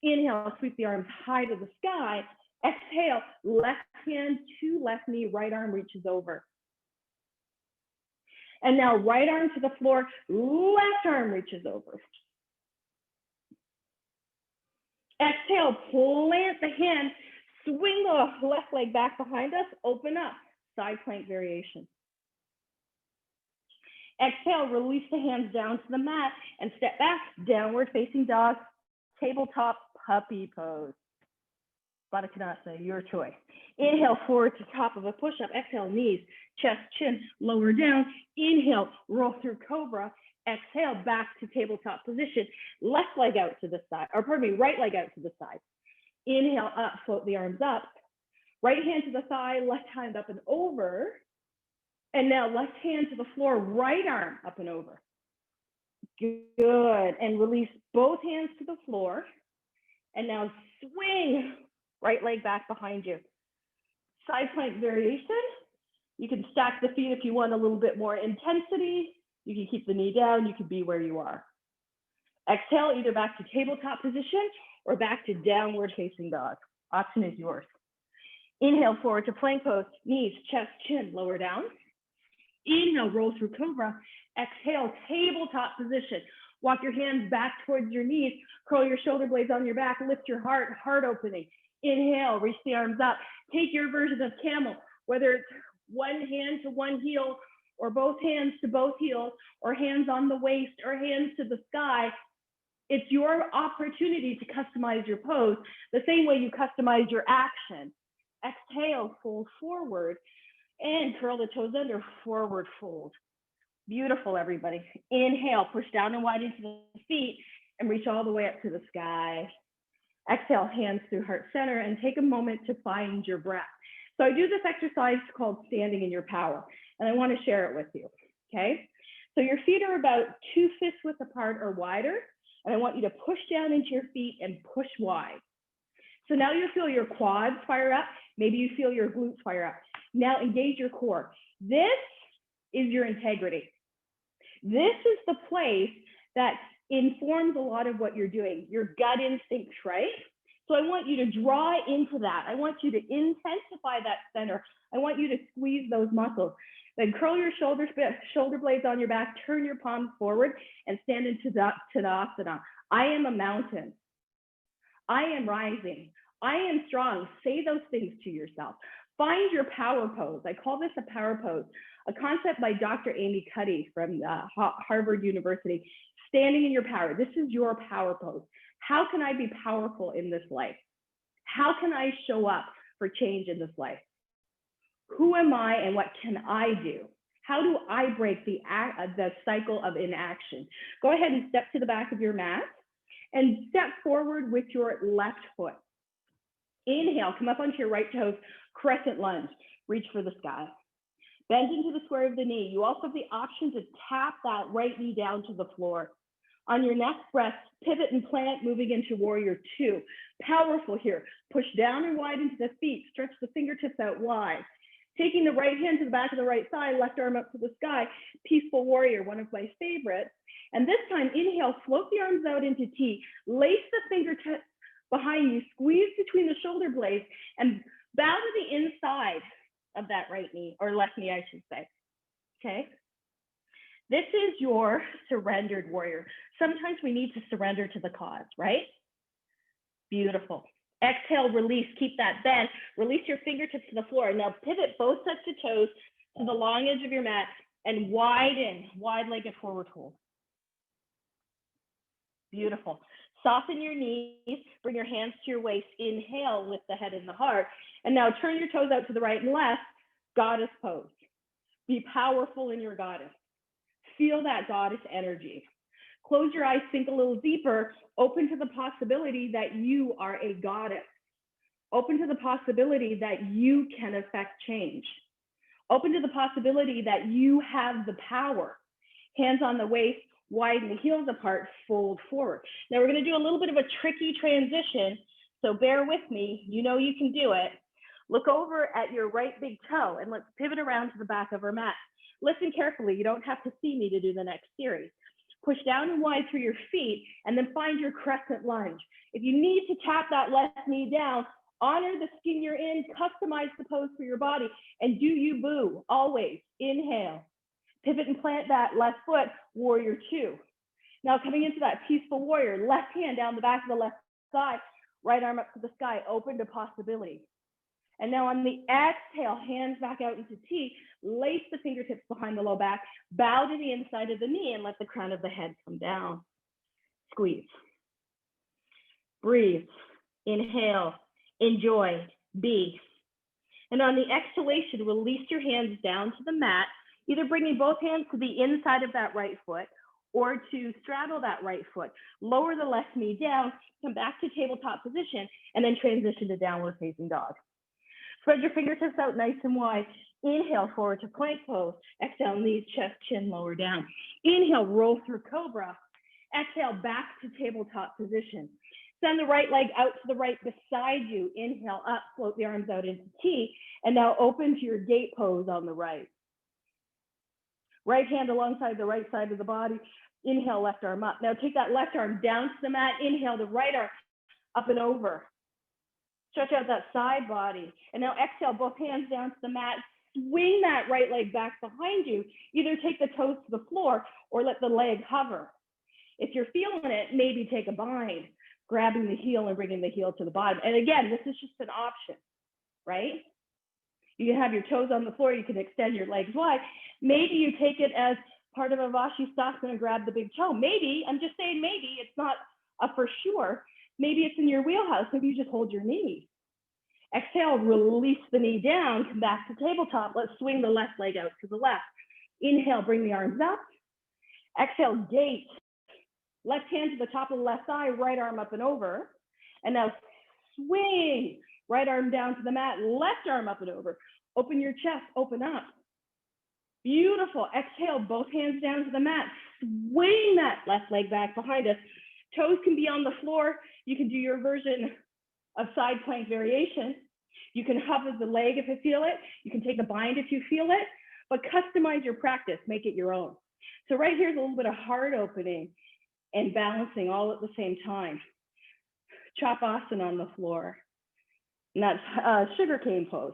Inhale, sweep the arms high to the sky. Exhale, left hand to left knee, right arm reaches over. And now right arm to the floor, left arm reaches over. Exhale, plant the hand, swing the left leg back behind us, open up, side plank variation. Exhale, release the hands down to the mat and step back, downward facing dog, tabletop puppy pose. Baddha Konasana, your choice. Inhale, forward to top of a push-up. Exhale, knees, chest, chin, lower down. Inhale, roll through cobra. Exhale, back to tabletop position. Left leg out to the side, or pardon me, right leg out to the side. Inhale, up, float the arms up. Right hand to the thigh, left hand up and over. And now left hand to the floor, right arm up and over. Good. And release both hands to the floor. And now swing. Right leg back behind you. Side plank variation. You can stack the feet if you want a little bit more intensity. You can keep the knee down. You can be where you are. Exhale, either back to tabletop position or back to downward facing dog. Option is yours. Inhale, forward to plank pose. Knees, chest, chin, lower down. Inhale, roll through cobra. Exhale, tabletop position. Walk your hands back towards your knees. Curl your shoulder blades on your back. Lift your heart, heart opening. Inhale, reach the arms up. Take your version of camel, whether it's one hand to one heel, or both hands to both heels, or hands on the waist, or hands to the sky. It's your opportunity to customize your pose the same way you customize your action. Exhale, fold forward, and curl the toes under, forward fold. Beautiful, everybody. Inhale, push down and wide into the feet, and reach all the way up to the sky. Exhale, hands through heart center, and take a moment to find your breath. So I do this exercise called standing in your power, and I want to share it with you, okay? So your feet are about 2 fist width apart or wider, and I want you to push down into your feet and push wide. So now you feel your quads fire up, maybe you feel your glutes fire up. Now engage your core. This is your integrity. This is the place that informs a lot of what you're doing, your gut instincts, right? So I want you to draw into that. I want you to intensify that center. I want you to squeeze those muscles. Then curl your shoulder blades on your back, turn your palms forward, and stand into Tadasana. I am a mountain. I am rising. I am strong. Say those things to yourself. Find your power pose. I call this a power pose, a concept by Dr. Amy Cuddy from Harvard University. Standing in your power. This is your power pose. How can I be powerful in this life? How can I show up for change in this life? Who am I and what can I do? How do I break the cycle of inaction? Go ahead and step to the back of your mat and step forward with your left foot. Inhale, come up onto your right toes, crescent lunge, reach for the sky. Bend into the square of the knee. You also have the option to tap that right knee down to the floor. On your next breath, pivot and plant, moving into warrior two. Powerful here. Push down and wide into the feet. Stretch the fingertips out wide. Taking the right hand to the back of the right thigh, left arm up to the sky. Peaceful warrior, one of my favorites. And this time, inhale, float the arms out into T. Lace the fingertips behind you. Squeeze between the shoulder blades and bow to the inside of that right knee, or left knee, I should say. Okay? This is your surrendered warrior. Sometimes we need to surrender to the cause, right? Beautiful. Exhale, release, keep that bend. Release your fingertips to the floor. Now pivot both sets of toes to the long edge of your mat and widen, wide-legged forward fold. Beautiful. Soften your knees, bring your hands to your waist. Inhale, lift the head and the heart. And now turn your toes out to the right and left, goddess pose. Be powerful in your goddess. Feel that goddess energy. Close your eyes, sink a little deeper, open to the possibility that you are a goddess. Open to the possibility that you can affect change. Open to the possibility that you have the power. Hands on the waist, widen the heels apart, fold forward. Now we're going to do a little bit of a tricky transition, so bear with me. You know you can do it. Look over at your right big toe and let's pivot around to the back of our mat. Listen carefully. You don't have to see me to do the next series. Push down and wide through your feet and then find your crescent lunge. If you need to tap that left knee down, honor the skin you're in, customize the pose for your body, and do you boo, always. Inhale. Pivot and plant that left foot, warrior two. Now coming into that peaceful warrior, left hand down the back of the left thigh, right arm up to the sky, open to possibility. And now on the exhale, hands back out into T, lace the fingertips behind the low back, bow to the inside of the knee and let the crown of the head come down. Squeeze. Breathe. Inhale. Enjoy. Be. And on the exhalation, release your hands down to the mat, either bringing both hands to the inside of that right foot or to straddle that right foot. Lower the left knee down, come back to tabletop position, and then transition to downward facing dog. Spread your fingertips out nice and wide. Inhale, forward to plank pose. Exhale, knees, chest, chin, lower down. Inhale, roll through cobra. Exhale, back to tabletop position. Send the right leg out to the right beside you. Inhale, up, float the arms out into T. And now open to your gate pose on the right. Right hand alongside the right side of the body. Inhale, left arm up. Now take that left arm down to the mat. Inhale, the right arm up and over. Stretch out that side body. And now exhale, both hands down to the mat. Swing that right leg back behind you. Either take the toes to the floor or let the leg hover. If you're feeling it, maybe take a bind, grabbing the heel and bringing the heel to the bottom. And again, this is just an option, right? You can have your toes on the floor. You can extend your legs wide. Maybe you take it as part of a Vashisthasana and grab the big toe. Maybe, I'm just saying maybe, it's not a for sure. Maybe it's in your wheelhouse. Maybe you just hold your knee. Exhale, release the knee down, come back to tabletop. Let's swing the left leg out to the left. Inhale, bring the arms up. Exhale, gate. Left hand to the top of the left thigh, right arm up and over. And now swing, right arm down to the mat, left arm up and over. Open your chest, open up. Beautiful. Exhale, both hands down to the mat. Swing that left leg back behind us. Toes can be on the floor. You can do your version of side plank variation. You can hover the leg if you feel it. You can take a bind if you feel it, but customize your practice, make it your own. So right here is a little bit of heart opening and balancing all at the same time. Chapasana on the floor. And that's sugarcane pose.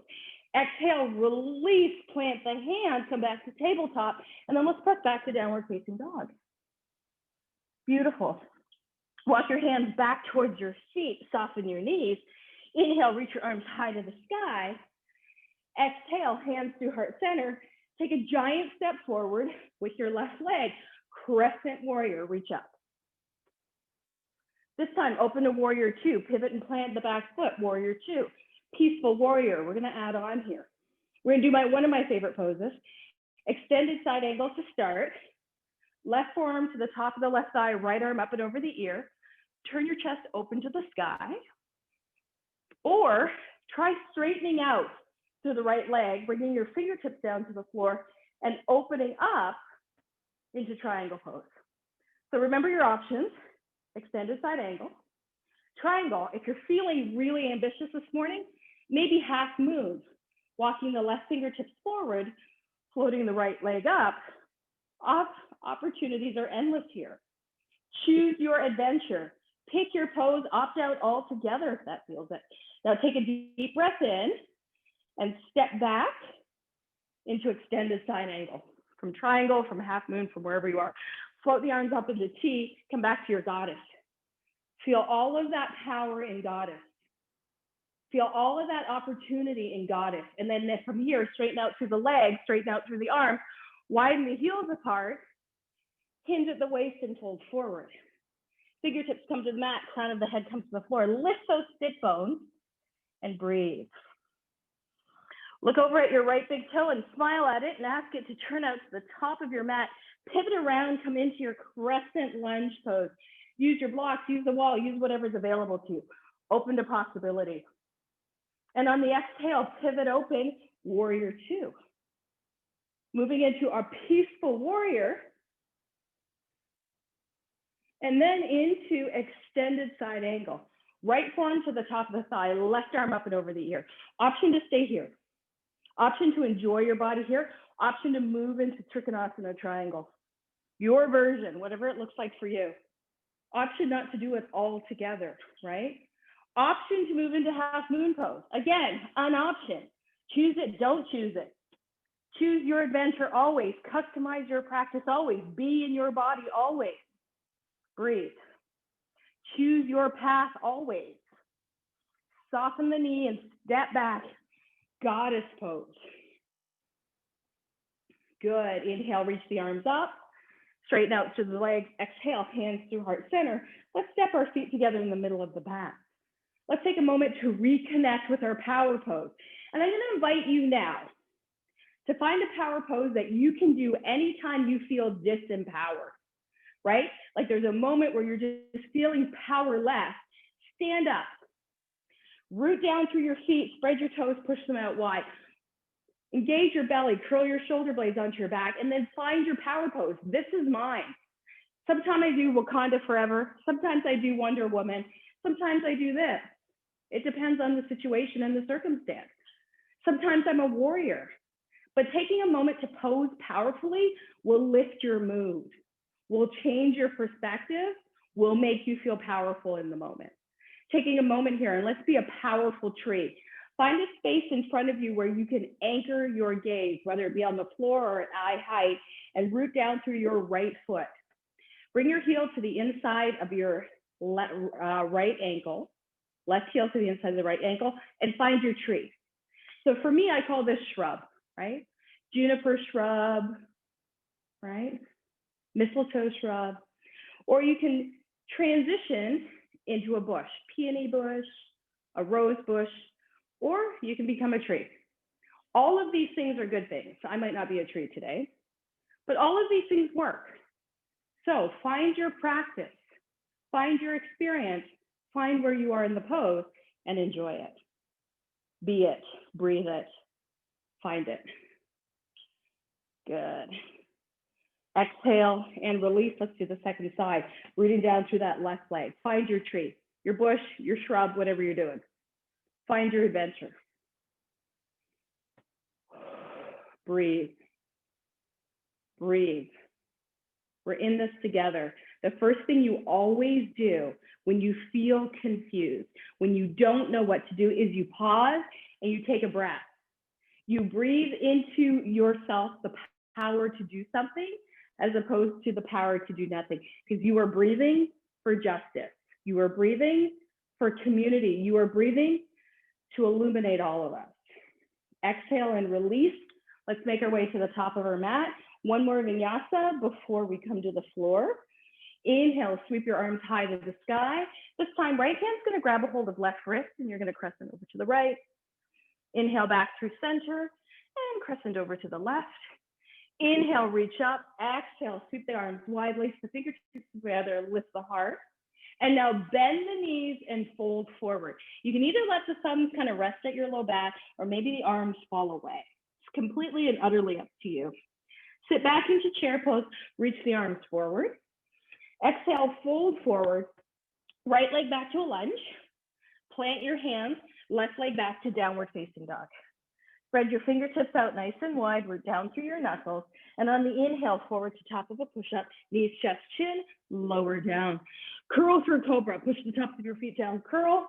Exhale, release, plant the hands, come back to tabletop, and then let's press back to downward facing dog. Beautiful. Walk your hands back towards your feet, soften your knees. Inhale, reach your arms high to the sky. Exhale, hands through heart center. Take a giant step forward with your left leg. Crescent warrior, reach up. This time, open to warrior two. Pivot and plant the back foot, warrior two. Peaceful warrior, we're gonna add on here. We're gonna do one of my favorite poses. Extended side angle to start. Left forearm to the top of the left thigh, right arm up and over the ear. Turn your chest open to the sky. Or try straightening out through the right leg, bringing your fingertips down to the floor and opening up into triangle pose. So remember your options: extended side angle, triangle. If you're feeling really ambitious this morning, maybe half moon, walking the left fingertips forward, floating the right leg up. Opportunities are endless here. Choose your adventure. Pick your pose, opt out altogether if that feels it. Now take a deep breath in and step back into extended side angle. From triangle, from half moon, from wherever you are. Float the arms up into T, come back to your goddess. Feel all of that power in goddess. Feel all of that opportunity in goddess. And then from here, straighten out through the legs, straighten out through the arms, widen the heels apart, hinge at the waist and fold forward. Fingertips come to the mat, crown of the head comes to the floor. Lift those sit bones and breathe. Look over at your right big toe and smile at it and ask it to turn out to the top of your mat. Pivot around, come into your crescent lunge pose. Use your blocks, use the wall, use whatever's available to you. Open to possibility. And on the exhale, pivot open, warrior two. Moving into our peaceful warrior. And then into extended side angle. Right forearm to the top of the thigh, left arm up and over the ear. Option to stay here. Option to enjoy your body here. Option to move into Trikonasana triangle. Your version, whatever it looks like for you. Option not to do it all together, right? Option to move into half moon pose. Again, an option. Choose it, don't choose it. Choose your adventure always. Customize your practice always. Be in your body always. Breathe. Choose your path always. Soften the knee and step back. Goddess pose. Good. Inhale, reach the arms up. Straighten out through the legs. Exhale, hands through heart center. Let's step our feet together in the middle of the mat. Let's take a moment to reconnect with our power pose. And I'm going to invite you now to find a power pose that you can do anytime you feel disempowered, right? Like there's a moment where you're just feeling powerless. Stand up. Root down through your feet, spread your toes, push them out wide. Engage your belly, curl your shoulder blades onto your back, and then find your power pose. This is mine. Sometimes I do Wakanda Forever. Sometimes I do Wonder Woman. Sometimes I do this. It depends on the situation and the circumstance. Sometimes I'm a warrior. But taking a moment to pose powerfully will lift your mood, will change your perspective, will make you feel powerful in the moment. Taking a moment here, and let's be a powerful tree. Find a space in front of you where you can anchor your gaze, whether it be on the floor or at eye height, and root down through your right foot. Bring your heel to the inside of your right ankle, left heel to the inside of the right ankle, and find your tree. So for me, I call this shrub, right? Juniper shrub, right? Mistletoe shrub. Or you can transition into a bush, peony bush, a rose bush, or you can become a tree. All of these things are good things. I might not be a tree today, but all of these things work. So find your practice, find your experience, find where you are in the pose and enjoy it. Be it, breathe it, find it. Good. Exhale and release. Let's do the second side. Rooting down through that left leg. Find your tree, your bush, your shrub, whatever you're doing. Find your adventure. Breathe. Breathe. We're in this together. The first thing you always do when you feel confused, when you don't know what to do, is you pause and you take a breath. You breathe into yourself the power to do something as opposed to the power to do nothing, because you are breathing for justice. You are breathing for community. You are breathing to illuminate all of us. Exhale and release. Let's make our way to the top of our mat. One more vinyasa before we come to the floor. Inhale, sweep your arms high to the sky. This time, right hand's gonna grab a hold of left wrist and you're gonna crescent over to the right. Inhale back through center and crescent over to the left. Inhale, reach up. Exhale, sweep the arms wide, lace the fingertips together, lift the heart. And now bend the knees and fold forward. You can either let the thumbs kind of rest at your low back or maybe the arms fall away. It's completely and utterly up to you. Sit back into chair pose, reach the arms forward. Exhale, fold forward, right leg back to a lunge. Plant your hands, left leg back to downward facing dog. Spread your fingertips out nice and wide, root down through your knuckles. And on the inhale, forward to top of a push-up, knees, chest, chin, lower down. Curl through cobra, push the tops of your feet down, curl.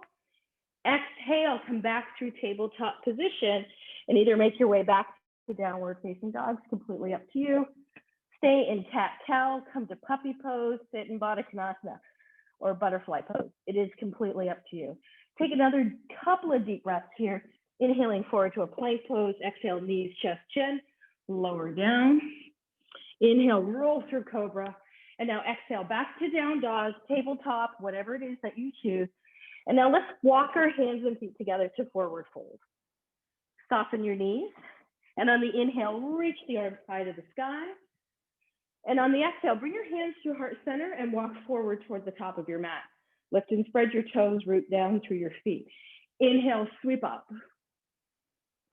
Exhale, come back through tabletop position and either make your way back to downward facing dogs, completely up to you. Stay in cat-cow, come to puppy pose, sit in Baddha Konasana or butterfly pose. It is completely up to you. Take another couple of deep breaths here. Inhaling forward to a plank pose. Exhale, knees, chest, chin, lower down. Inhale, roll through cobra. And now exhale, back to down dog, tabletop, whatever it is that you choose. And now let's walk our hands and feet together to forward fold. Soften your knees. And on the inhale, reach the arms high to the sky. And on the exhale, bring your hands to heart center and walk forward toward the top of your mat. Lift and spread your toes, root down through your feet. Inhale, sweep up.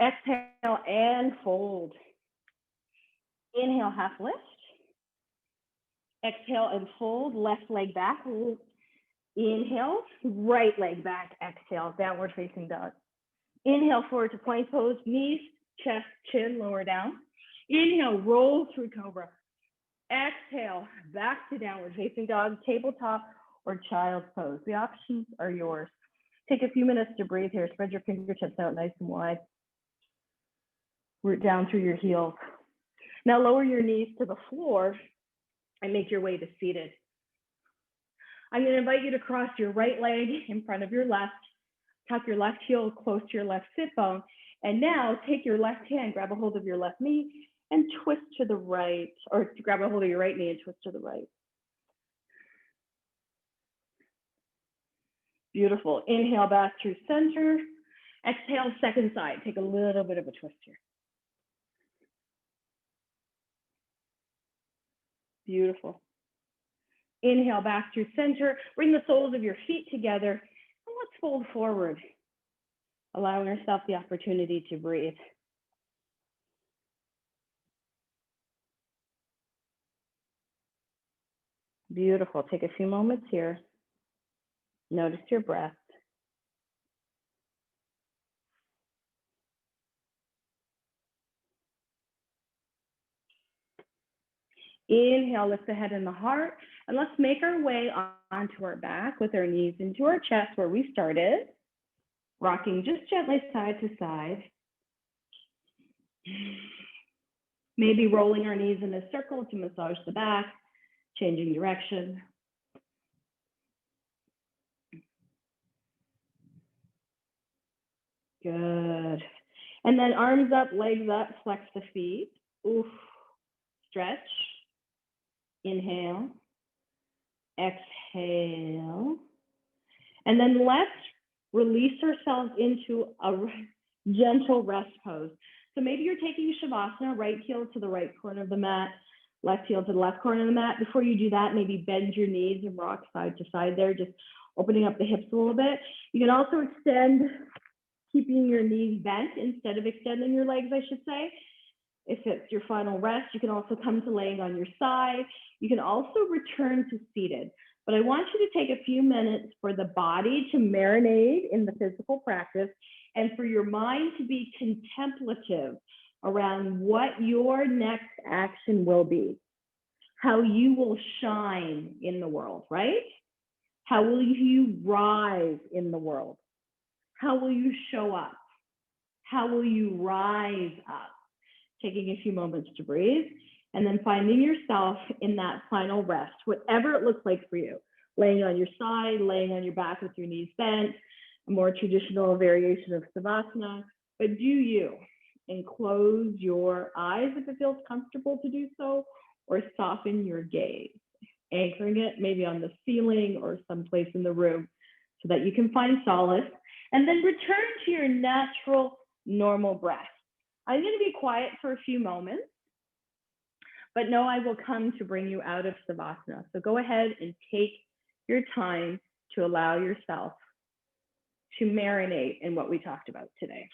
Exhale and fold. Inhale, half lift. Exhale and fold, left leg back. Inhale, right leg back. Exhale, downward facing dog. Inhale, forward to plank pose, knees, chest, chin, lower down. Inhale, roll through cobra. Exhale, back to downward facing dog, tabletop, or child's pose. The options are yours. Take a few minutes to breathe here. Spread your fingertips out nice and wide. Root down through your heels. Now lower your knees to the floor and make your way to seated. I'm going to invite you to cross your right leg in front of your left, tuck your left heel close to your left sit bone, and now take your left hand, grab a hold of your left knee, and twist to the right, or grab a hold of your right knee and twist to the right. Beautiful. Inhale back through center. Exhale, second side. Take a little bit of a twist here. Beautiful. Inhale back through center. Bring the soles of your feet together and let's fold forward, allowing ourselves the opportunity to breathe. Beautiful. Take a few moments here. Notice your breath. Inhale, lift the head and the heart, and let's make our way onto our back with our knees into our chest where we started, rocking just gently side to side. Maybe rolling our knees in a circle to massage the back, changing direction. Good. And then arms up, legs up, flex the feet. Oof. Stretch. Inhale. Exhale. And then let's release ourselves into a gentle rest pose. So maybe you're taking Shavasana, right heel to the right corner of the mat, left heel to the left corner of the mat. Before you do that, maybe bend your knees and rock side to side there, just opening up the hips a little bit. You can also extend, keeping your knees bent instead of extending your legs, I should say. If it's your final rest, you can also come to laying on your side. You can also return to seated. But I want you to take a few minutes for the body to marinate in the physical practice and for your mind to be contemplative around what your next action will be, how you will shine in the world, right? How will you rise in the world? How will you show up? How will you rise up? Taking a few moments to breathe, and then finding yourself in that final rest, whatever it looks like for you. Laying on your side, laying on your back with your knees bent, a more traditional variation of Savasana, but do you. And close your eyes if it feels comfortable to do so, or soften your gaze, anchoring it maybe on the ceiling or someplace in the room so that you can find solace, and then return to your natural, normal breath. I'm going to be quiet for a few moments, but know I will come to bring you out of Savasana. So go ahead and take your time to allow yourself to marinate in what we talked about today.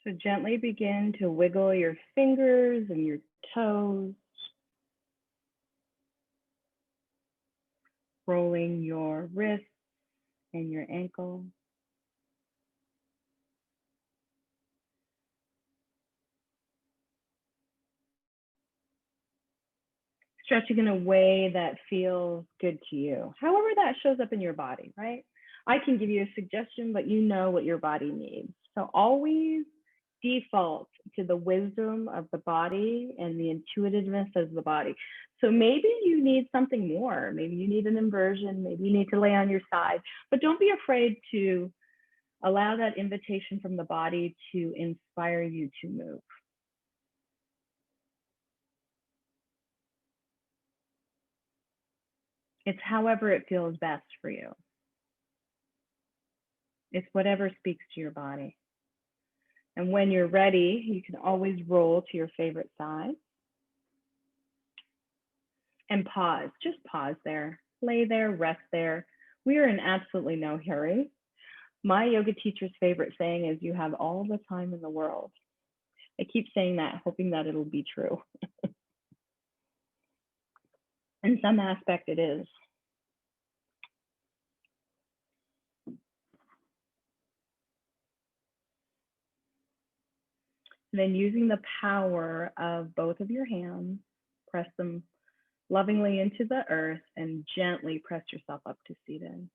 So gently begin to wiggle your fingers and your toes, rolling your wrists and your ankle. Stretching in a way that feels good to you, however that shows up in your body, right? I can give you a suggestion, but you know what your body needs. So always default to the wisdom of the body and the intuitiveness of the body. So maybe you need something more. Maybe you need an inversion. Maybe you need to lay on your side, but don't be afraid to allow that invitation from the body to inspire you to move. It's however it feels best for you. It's whatever speaks to your body. And when you're ready, you can always roll to your favorite side and pause. Just pause there. Lay there, rest there. We are in absolutely no hurry. My yoga teacher's favorite saying is, you have all the time in the world. I keep saying that, hoping that it'll be true. In some aspect, it is. And then using the power of both of your hands, press them lovingly into the earth and gently press yourself up to seated.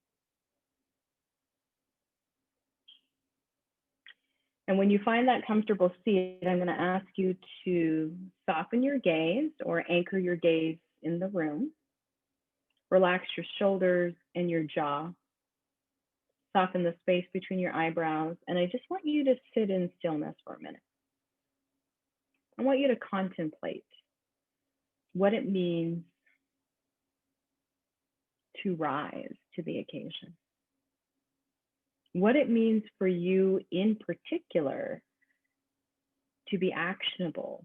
And when you find that comfortable seat, I'm going to ask you to soften your gaze or anchor your gaze in the room. Relax your shoulders and your jaw. Soften the space between your eyebrows. And I just want you to sit in stillness for a minute. I want you to contemplate what it means to rise to the occasion. What it means for you in particular to be actionable.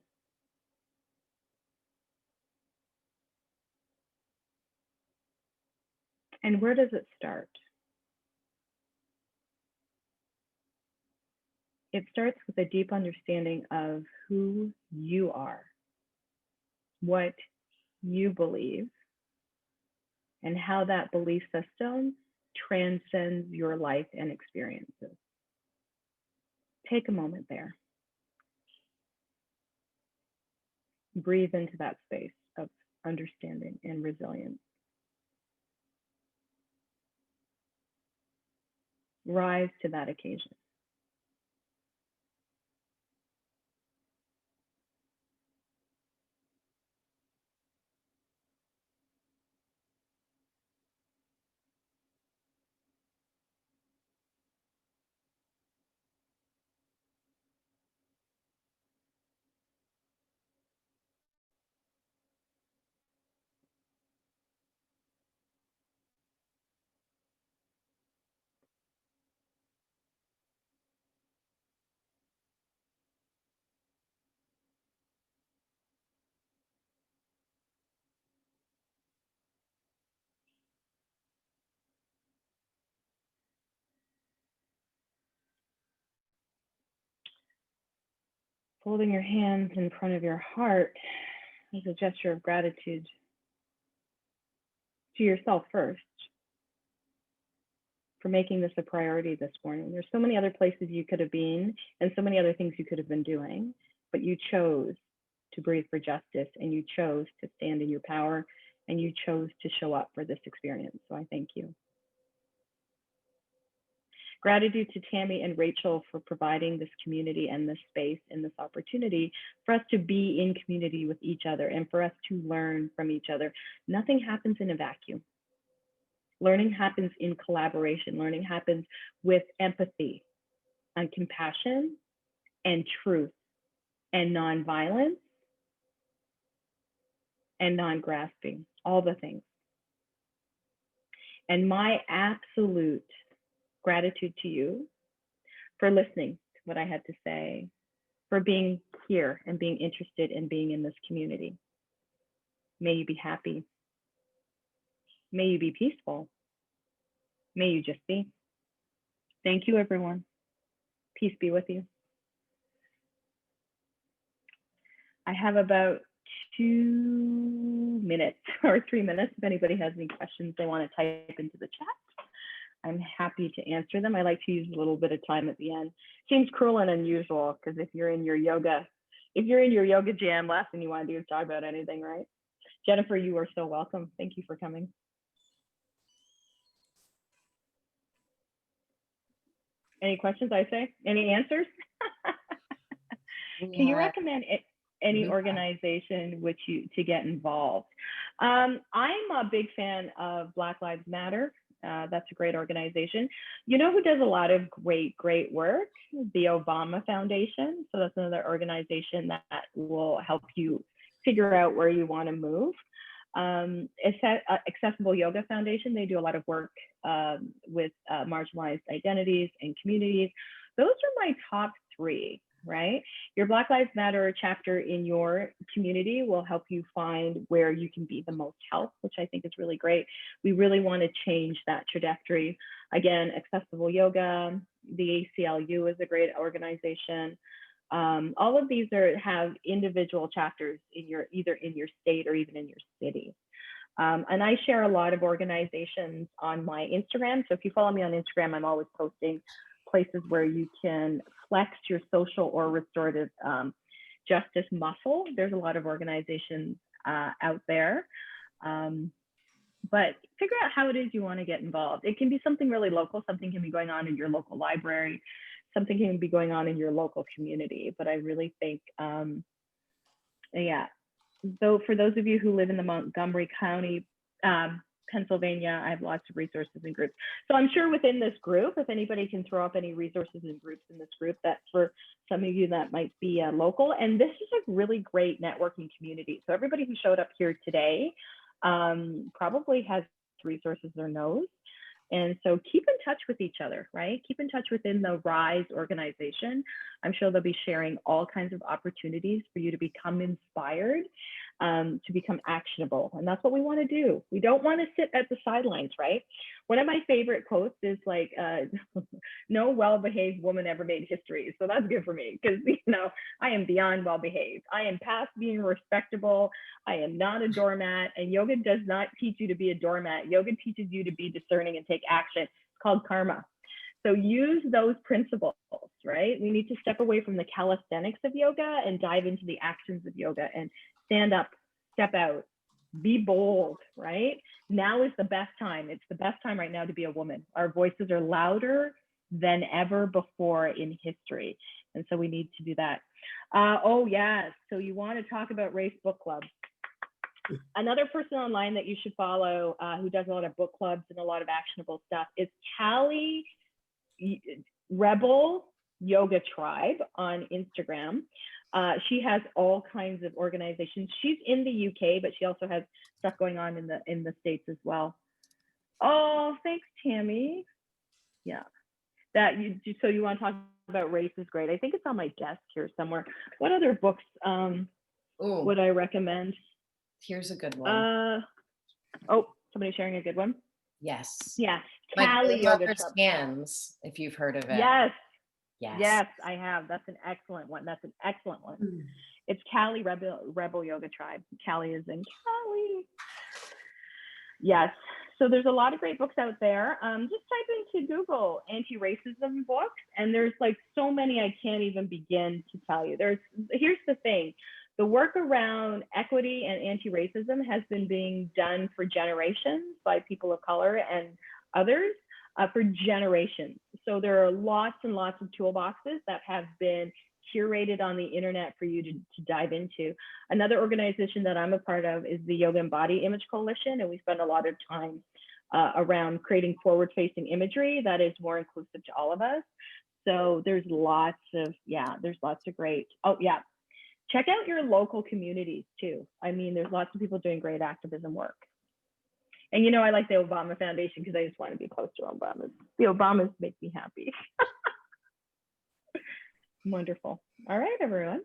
And where does it start? It starts with a deep understanding of who you are. what you believe and how that belief system transcends your life and experiences. Take a moment there. Breathe into that space of understanding and resilience. Rise to that occasion. Holding your hands in front of your heart is a gesture of gratitude to yourself first for making this a priority this morning. There's so many other places you could have been and so many other things you could have been doing, but you chose to breathe for justice, and you chose to stand in your power, and you chose to show up for this experience. So I thank you. Gratitude to Tammy and Rachel for providing this community and this space and this opportunity for us to be in community with each other and for us to learn from each other. Nothing happens in a vacuum. Learning happens in collaboration. Learning happens with empathy and compassion and truth and nonviolence and non-grasping, all the things. And my absolute gratitude to you for listening to what I had to say, for being here and being interested in being in this community. May you be happy. May you be peaceful. May you just be. Thank you, everyone. Peace be with you. I have about 2 minutes or 3 minutes. If anybody has any questions they want to type into the chat, I'm happy to answer them. I like to use a little bit of time at the end. Seems cruel and unusual because if you're in your yoga jam, last thing you want to do is talk about anything, right? Jennifer, you are so welcome. Thank you for coming. Any questions, I say? Any answers? Can you recommend any organization to get involved? I'm a big fan of Black Lives Matter. That's a great organization. You know who does a lot of great work? The Obama Foundation. So that's another organization that will help you figure out where you want to move. Accessible Yoga Foundation, they do a lot of work with marginalized identities and communities. Those are my top 3, right? Your Black Lives Matter chapter in your community will help you find where you can be the most help, which I think is really great. We really want to change that trajectory. Again, Accessible Yoga, the ACLU is a great organization. All of these have individual chapters either in your state or even in your city. And I share a lot of organizations on my Instagram. So if you follow me on Instagram, I'm always posting places where you can flex your social or restorative justice muscle. There's a lot of organizations out there. But figure out how it is you want to get involved. It can be something really local. Something can be going on in your local library. Something can be going on in your local community. But I really think, yeah. So for those of you who live in the Montgomery County, Pennsylvania, I have lots of resources and groups. So I'm sure within this group, if anybody can throw up any resources and groups in this group, that's for some of you that might be local. And this is a really great networking community. So everybody who showed up here today probably has resources or knows. And so keep in touch with each other, right? Keep in touch within the RISE organization. I'm sure they'll be sharing all kinds of opportunities for you to become inspired to become actionable. And that's what we want to do. We don't want to sit at the sidelines, right? One of my favorite quotes is like, no well-behaved woman ever made history. So that's good for me because, you know, I am beyond well-behaved. I am past being respectable. I am not a doormat. And yoga does not teach you to be a doormat. Yoga teaches you to be discerning and take action. It's called karma. So use those principles, right? We need to step away from the calisthenics of yoga and dive into the actions of yoga and stand up, step out, be bold, right? Now is the best time. It's the best time right now to be a woman. Our voices are louder than ever before in history. And so we need to do that. Oh, yes. So you want to talk about Race Book Club. Another person online that you should follow who does a lot of book clubs and a lot of actionable stuff is Callie Rebel Yoga Tribe on Instagram. She has all kinds of organizations. She's in the UK, but she also has stuff going on in the States as well. Oh, thanks, Tammy. Yeah, so you want to talk about race is great. I think it's on my desk here somewhere. What other books would I recommend? Here's a good one. Oh, somebody sharing a good one. Yes. Yeah, Like Callie Yoga Tribe. Hands, if you've heard of it. Yes. Yes. Yes, I have. That's an excellent one. That's an excellent one. It's Callie Rebel Yoga Tribe. Callie is in Cali. Yes. So there's a lot of great books out there. Just type into Google anti-racism books, and there's like so many I can't even begin to tell you. Here's the thing. The work around equity and anti-racism has been being done for generations by people of color and others for generations. So there are lots and lots of toolboxes that have been curated on the internet for you to dive into. Another organization that I'm a part of is the Yoga and Body Image Coalition, and we spend a lot of time around creating forward-facing imagery that is more inclusive to all of us. So there's lots of great, check out your local communities too. I mean, there's lots of people doing great activism work. And you know, I like the Obama Foundation because I just want to be close to Obama. The Obamas make me happy. Wonderful. All right, everyone.